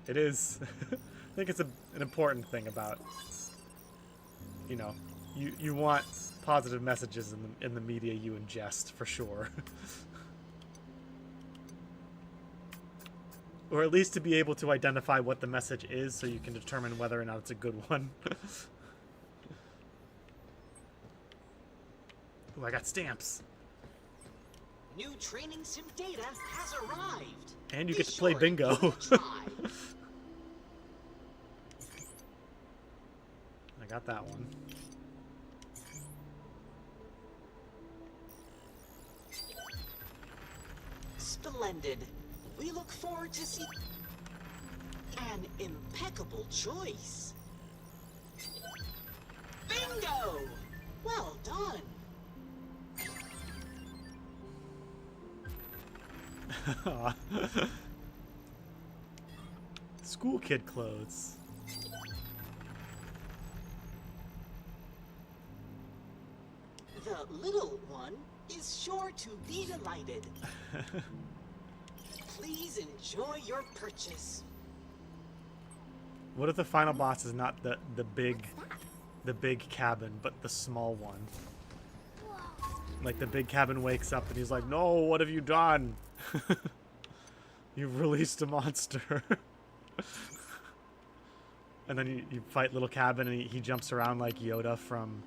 A: it is. I think it's an important thing about. You know, you want positive messages in the media you ingest, for sure. Or at least to be able to identify what the message is so you can determine whether or not it's a good one. Ooh, I got stamps.
E: New training sim data has arrived.
A: And you
E: Be
A: get to play
E: sure
A: bingo.
E: give it a try.
A: I got that one.
E: Splendid. We look forward to see an impeccable choice. Bingo! Well done.
A: School kid clothes.
E: The little one is sure to be delighted. Please enjoy your purchase.
A: What if the final boss is not the big cabin, but the small one? Like the big cabin wakes up and he's like, "No, what have you done? You've released a monster." And then you fight little cabin and he jumps around like Yoda from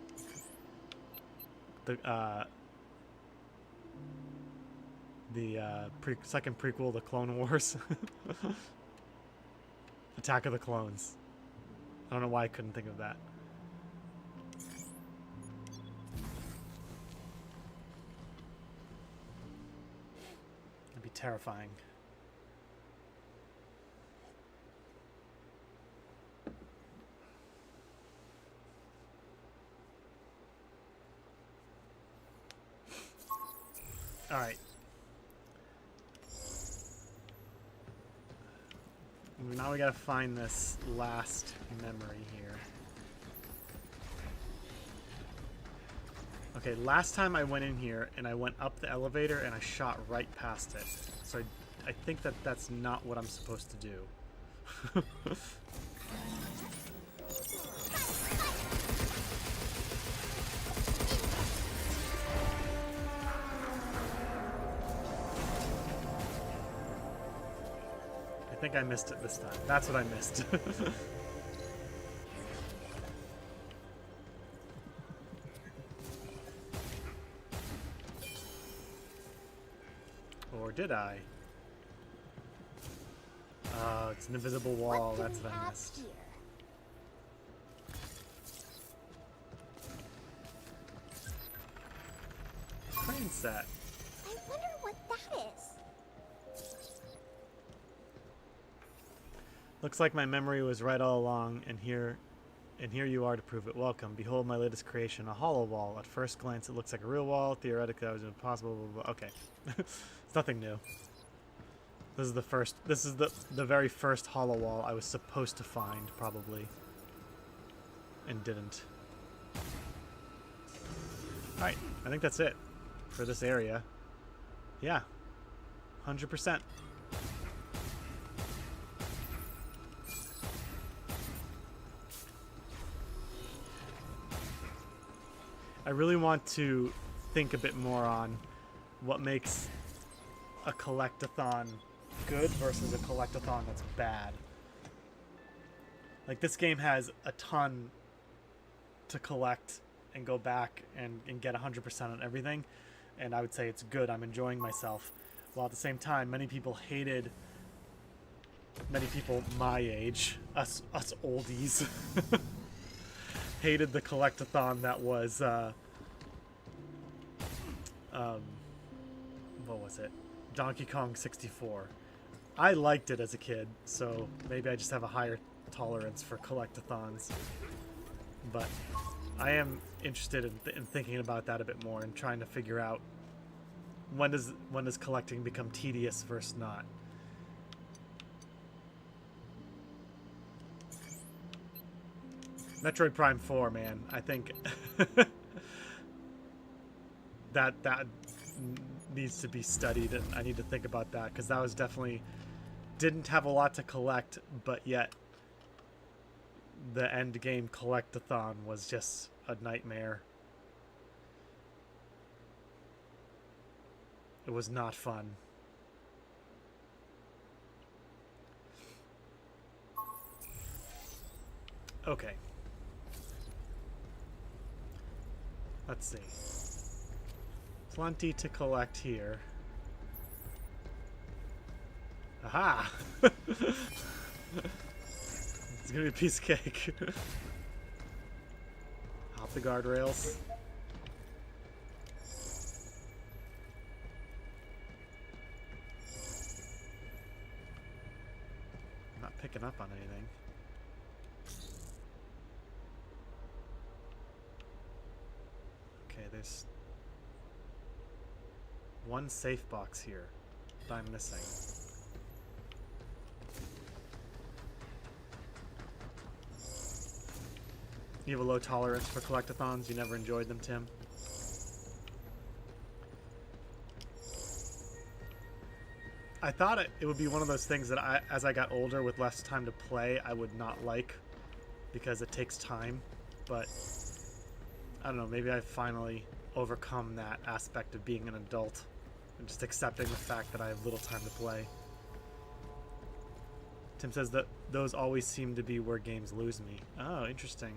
A: the second prequel, The Clone Wars. Attack of the Clones. I don't know why I couldn't think of that. That'd be terrifying. All right. Now we gotta find this last memory here. Okay, last time I went in here and I went up the elevator and I shot right past it. So I think that that's not what I'm supposed to do. I think I missed it this time. That's what I missed. Or did I? Oh, it's an invisible wall.
D: What do
A: That's
D: we
A: what I
D: have
A: missed.
D: here?
A: Crane set.
D: I wonder what that is.
A: Looks like my memory was right all along, and here you are to prove it. Welcome. Behold my latest creation, a hollow wall. At first glance, it looks like a real wall. Theoretically, that was impossible. Blah, blah. Okay, it's nothing new. This is the first. This is the very first hollow wall I was supposed to find, probably, and didn't. All right, I think that's it for this area. Yeah, 100%. I really want to think a bit more on what makes a collectathon good versus a collectathon that's bad. Like, this game has a ton to collect and go back and get 100% on everything, and I would say it's good. I'm enjoying myself. While at the same time, many people my age, us oldies, hated the collectathon that was what was it? Donkey Kong 64. I liked it as a kid, so maybe I just have a higher tolerance for collectathons. But I am interested in thinking about that a bit more and trying to figure out when does collecting become tedious versus not. Metroid Prime 4, man. I think that needs to be studied, and I need to think about that, because that was definitely didn't have a lot to collect, but yet the end game collectathon was just a nightmare. It was not fun. Okay. Let's see. Plenty to collect here. Aha! It's gonna be a piece of cake. Hop the guardrails. I'm not picking up on anything. Okay, there's one safe box here that I'm missing. You have a low tolerance for collectathons? You never enjoyed them, Tim? I thought it would be one of those things that as I got older with less time to play, I would not like, because it takes time. But I don't know, maybe I've finally overcome that aspect of being an adult and just accepting the fact that I have little time to play. Tim says that those always seem to be where games lose me. Oh, interesting.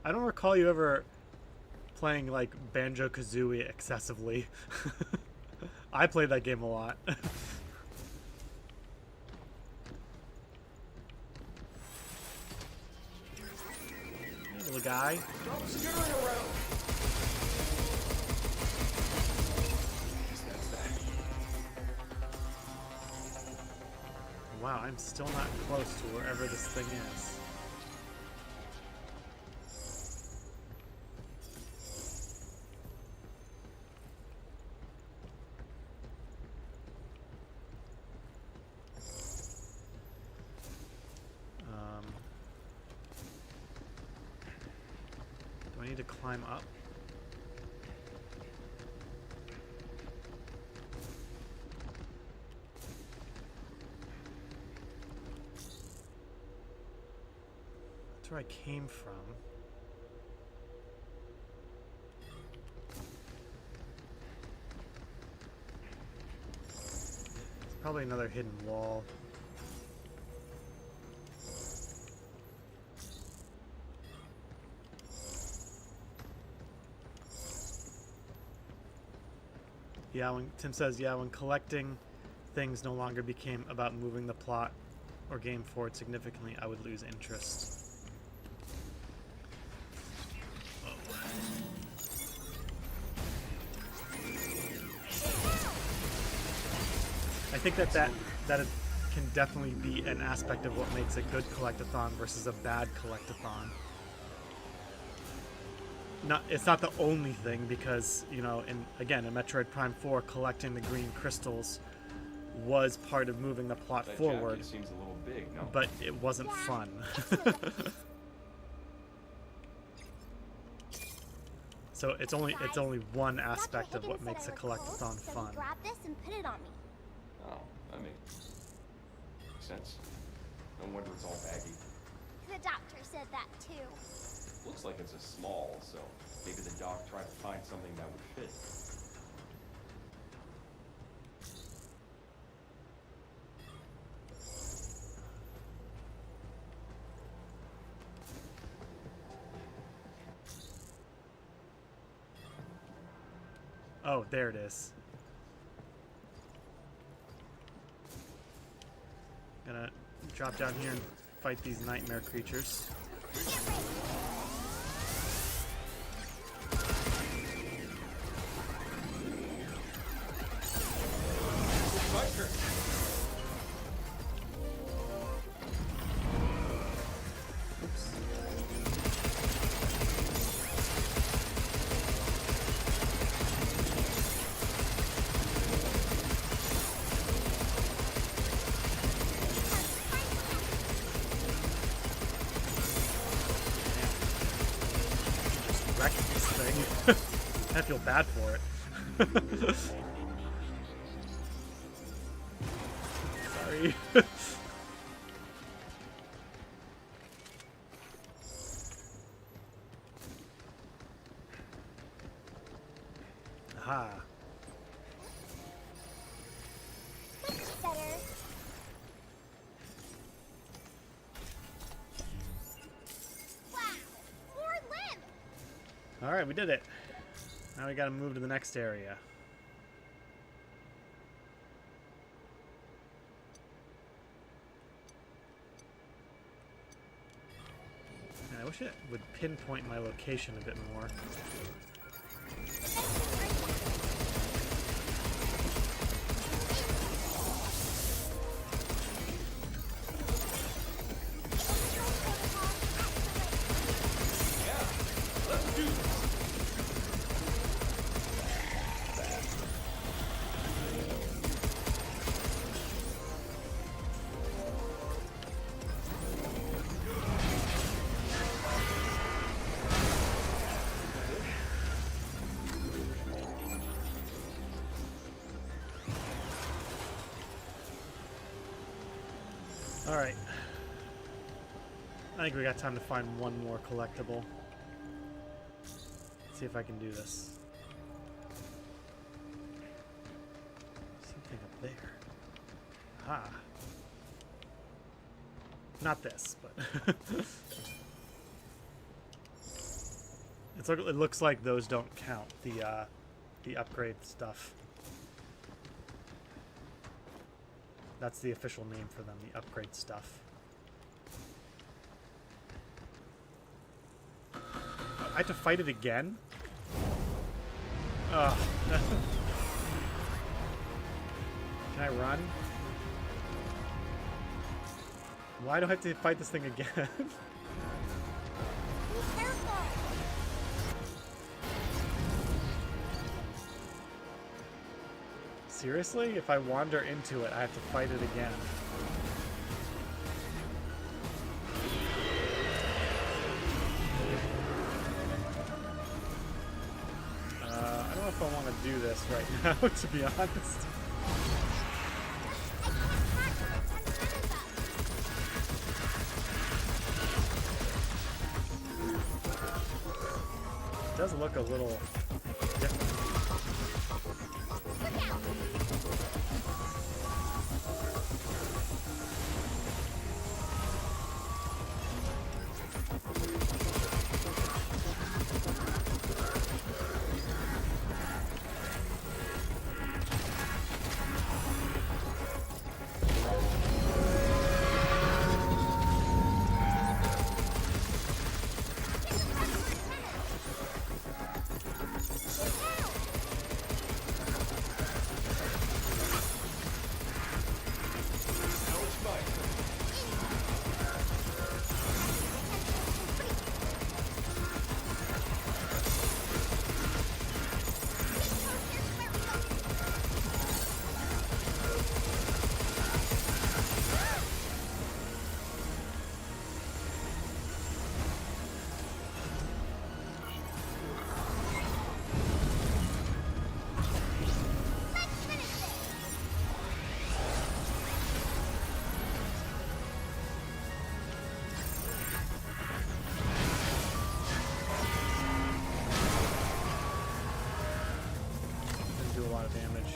A: I don't recall you ever playing like Banjo-Kazooie excessively. I played that game a lot. Hey, little guy.
B: Stop skittering around.
A: Wow, I'm still not close to wherever this thing is. Do I need to climb up? That's where I came from. It's probably another hidden wall. Yeah, when Tim says, yeah, when collecting things no longer became about moving the plot or game forward significantly, I would lose interest. I think that it can definitely be an aspect of what makes a good collectathon versus a bad collectathon. It's not the only thing, because, you know, in Metroid Prime 4, collecting the green crystals was part of moving the plot
B: That
A: forward,
B: jacket seems a little big, no?
A: but it wasn't fun. So it's only one aspect of what makes a collectathon fun.
D: Grab this and put it on me.
B: Oh, that makes sense. No wonder it's all baggy.
D: The doctor said that too.
B: Looks like it's a small, so maybe the doc tried to find something that would fit.
A: Oh, there it is. Gonna drop down here and fight these nightmare creatures.
B: My turn.
A: Wreck this thing. I feel bad for it. Sorry. Aha.
D: Much better. Wow, more limbs.
A: All right, we did it. Now we gotta move to the next area. And I wish it would pinpoint my location a bit more.
B: Let's do this.
A: All right. I think we got time to find one more collectible. See if I can do this. Something up there. Ah. Not this, but it looks like those don't count, the upgrade stuff. That's the official name for them, the upgrade stuff. I have to fight it again? Ugh. Can I run? Why do I have to fight this thing again?
D: Be careful.
A: Seriously? If I wander into it, I have to fight it again. I don't know if I want to do this right now, to be honest.
D: I can't catch it.
A: It does look a little different.
D: Look out.
A: damage.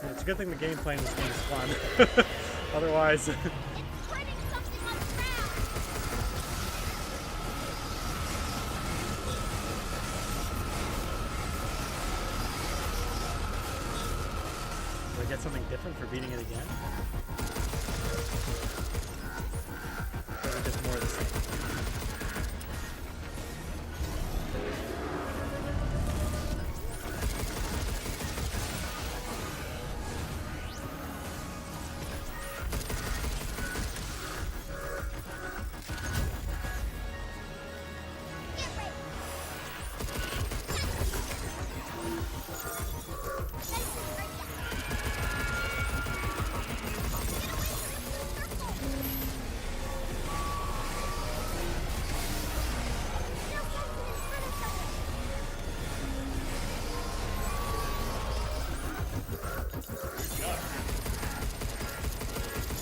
A: It's a good thing the gameplay in this game is fun. Otherwise,
D: It's putting something on the ground.
A: do I get something different for beating it again? Or is it just more of the same?
D: Get ready.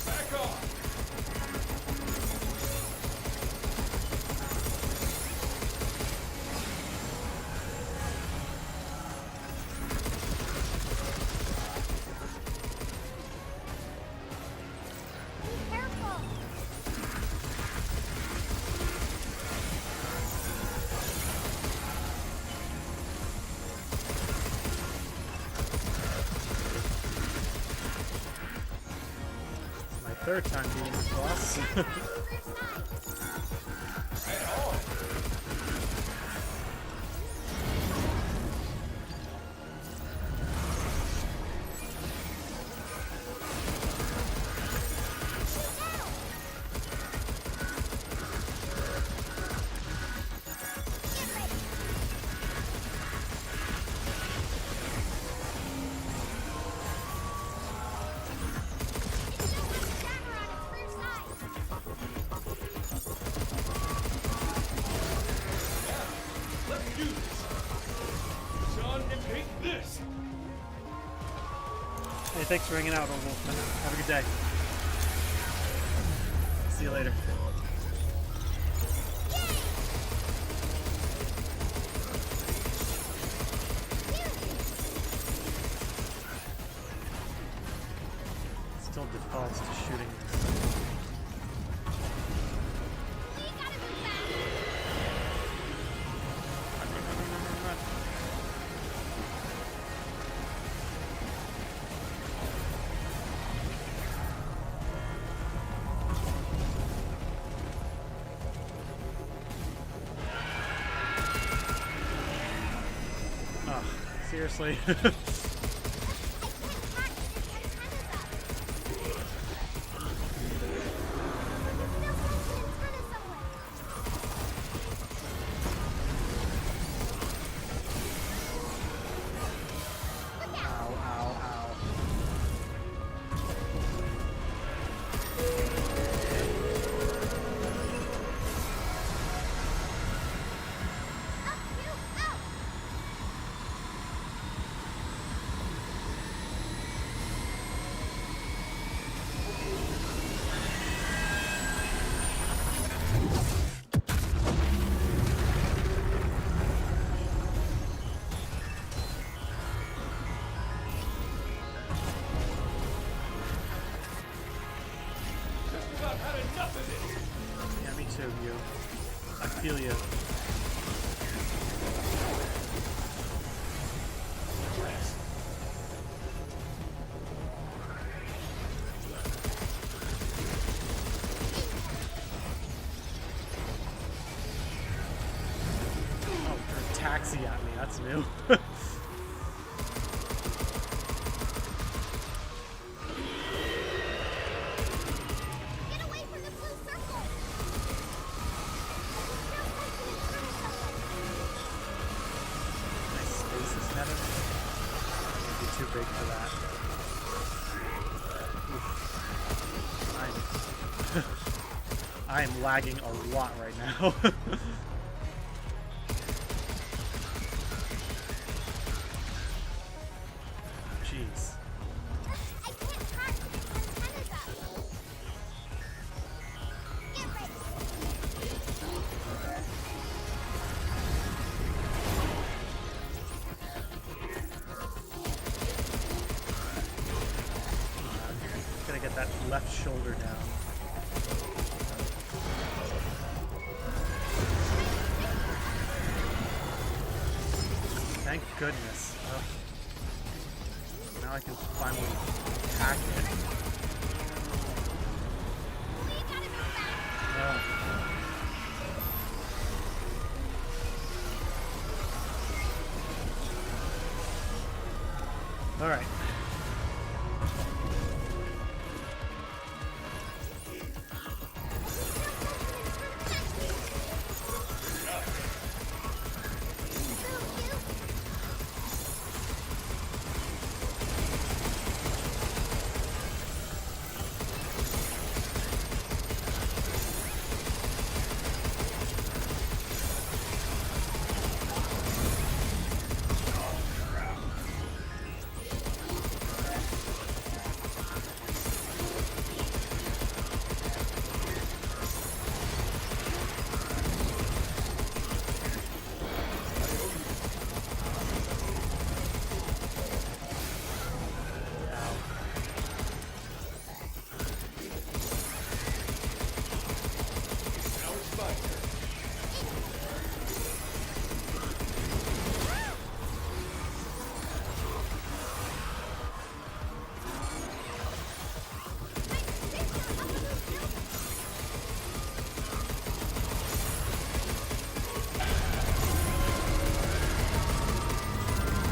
B: Back off!
D: Be careful.
A: My third time beating this boss.
B: Right on! Let's do this! Sean, and take this!
A: Hey, thanks for hanging out, Old Wolfman. Have a good day. See you later. Still defaults to shooting this.
D: We gotta move fast.
A: Oh, seriously?
D: I can't catch this antenna's up. There's no antenna somewhere. Look out.
A: Ow, ow, ow.
D: Up, you, out.
B: Just about had enough of this!
A: Yeah, me too, you. I feel you.
B: Rest.
A: Oh, threw a taxi at me. That's new.
D: Get away from the blue circle. There's no antenna somewhere.
A: My space is headed. Maybe too big for that. I am lagging a lot right now. Jeez.
D: I can't park with the antennas up. Get ready.
A: Gotta get that left shoulder down. Thank goodness. Ugh. Now I can finally hack it.
D: We gotta move fast.
A: Ugh. All right.
B: Now it's my turn.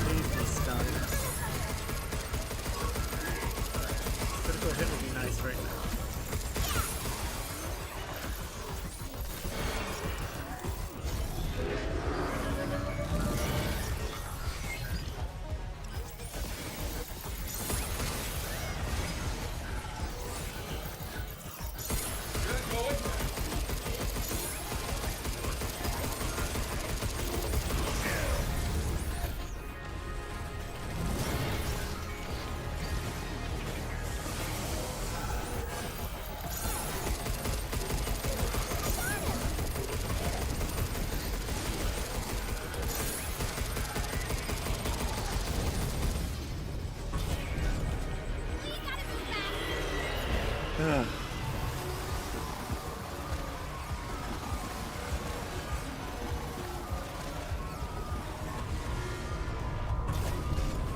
A: Please be stunned. Critical hit would be nice right now.
B: Good going.
A: Ugh.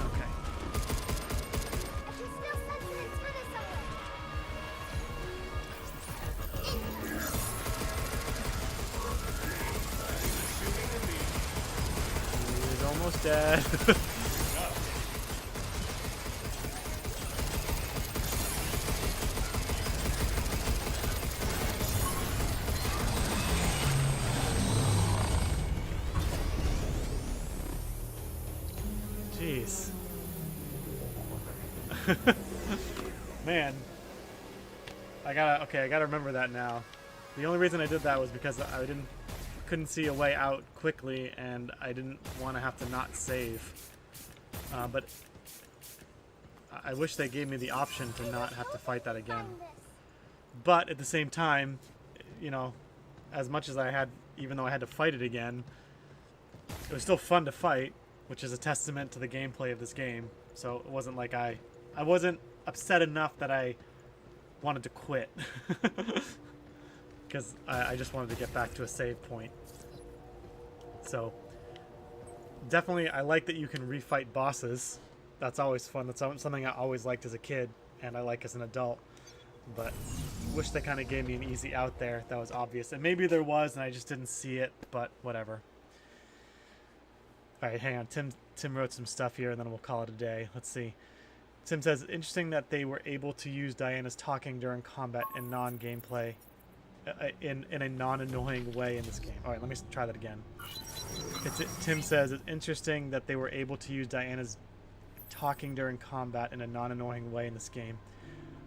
A: Okay.
D: I can still sense an antenna somewhere.
A: He's almost dead. Jeez. Man. I gotta remember that now. The only reason I did that was because I couldn't see a way out quickly, and I didn't want to have to not save. But I wish they gave me the option to not have to fight that again. But at the same time, you know, as much as I had, even though I had to fight it again, it was still fun to fight, which is a testament to the gameplay of this game. So it wasn't like I wasn't upset enough that I wanted to quit. Because I just wanted to get back to a save point. So definitely I like that you can refight bosses. That's always fun. That's something I always liked as a kid, and I like as an adult. But wish they kind of gave me an easy out there that was obvious. And maybe there was, and I just didn't see it, but whatever. Alright, hang on. Tim wrote some stuff here, and then we'll call it a day. Let's see. Tim says, interesting that they were able to use Diana's talking during combat in non-gameplay, in a non-annoying way in this game. Alright, let me try that again. Tim says, it's interesting that they were able to use Diana's talking during combat in a non-annoying way in this game.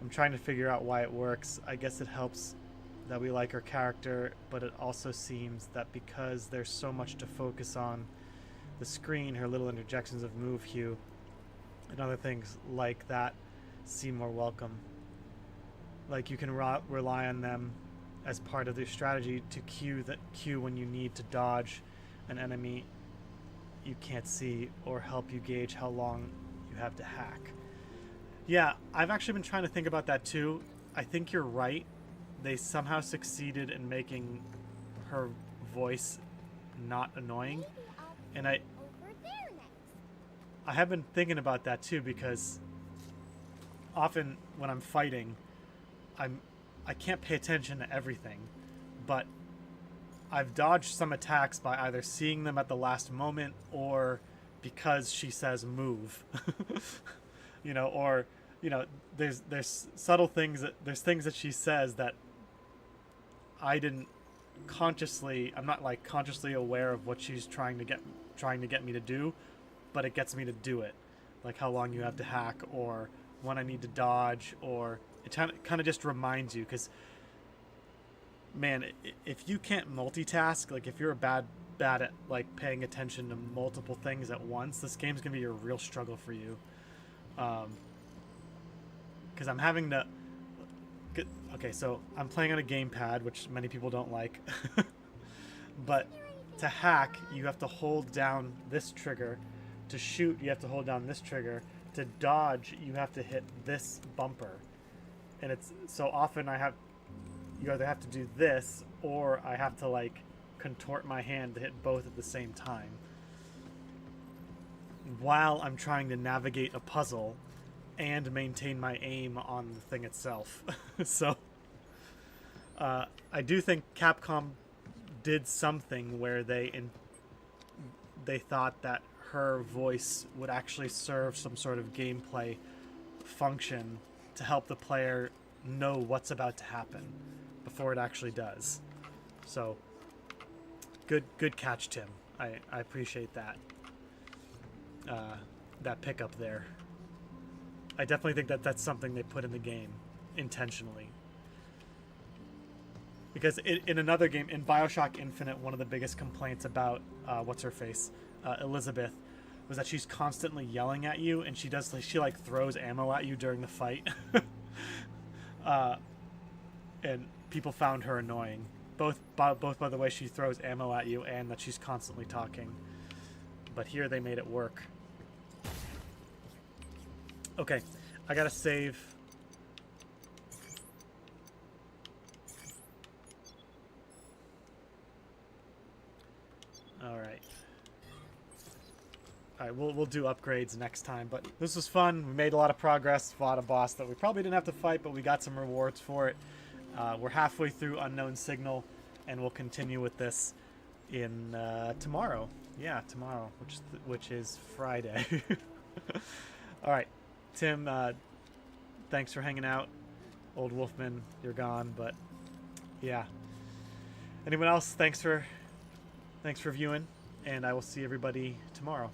A: I'm trying to figure out why it works. I guess it helps that we like her character, but it also seems that because there's so much to focus on the screen, her little interjections of move hue and other things like that seem more welcome. Like you can rely on them as part of their strategy to cue when you need to dodge an enemy you can't see, or help you gauge how long you have to hack. Yeah, I've actually been trying to think about that too. I think you're right. They somehow succeeded in making her voice not annoying.
D: Maybe I'll
A: And
D: be over there next.
A: I have been thinking about that too, because often when I'm fighting, I can't pay attention to everything, but I've dodged some attacks by either seeing them at the last moment or because she says move. You know, or you know, there's subtle things there's things that she says that I didn't I'm not like consciously aware of what she's trying to get me to do, but it gets me to do it. Like how long you have to hack, or when I need to dodge, or it kind of just reminds you, because man, if you can't multitask, like if you're bad at like paying attention to multiple things at once, this game's gonna be a real struggle for you. Because I'm having to okay, so I'm playing on a gamepad, which many people don't like. But to hack, you have to hold down this trigger. To shoot, you have to hold down this trigger. To dodge, you have to hit this bumper. And it's so often you either have to do this, or I have to like contort my hand to hit both at the same time while I'm trying to navigate a puzzle and maintain my aim on the thing itself. So I do think Capcom did something where they thought that her voice would actually serve some sort of gameplay function to help the player know what's about to happen before it actually does. So good catch, Tim. I appreciate that that pickup there. I definitely think that that's something they put in the game intentionally. Because in another game, in Bioshock Infinite, one of the biggest complaints about what's-her-face, Elizabeth, was that she's constantly yelling at you, and she like throws ammo at you during the fight. And people found her annoying, both by the way she throws ammo at you and that she's constantly talking. But here they made it work. Okay, I gotta save. Alright, we'll do upgrades next time, but this was fun. We made a lot of progress, fought a boss that we probably didn't have to fight, but we got some rewards for it. We're halfway through Unknown Signal, and we'll continue with this in tomorrow. Yeah, tomorrow, which is Friday. Alright, Tim, thanks for hanging out. Old Wolfman, you're gone, but yeah. Anyone else, thanks for viewing, and I will see everybody tomorrow.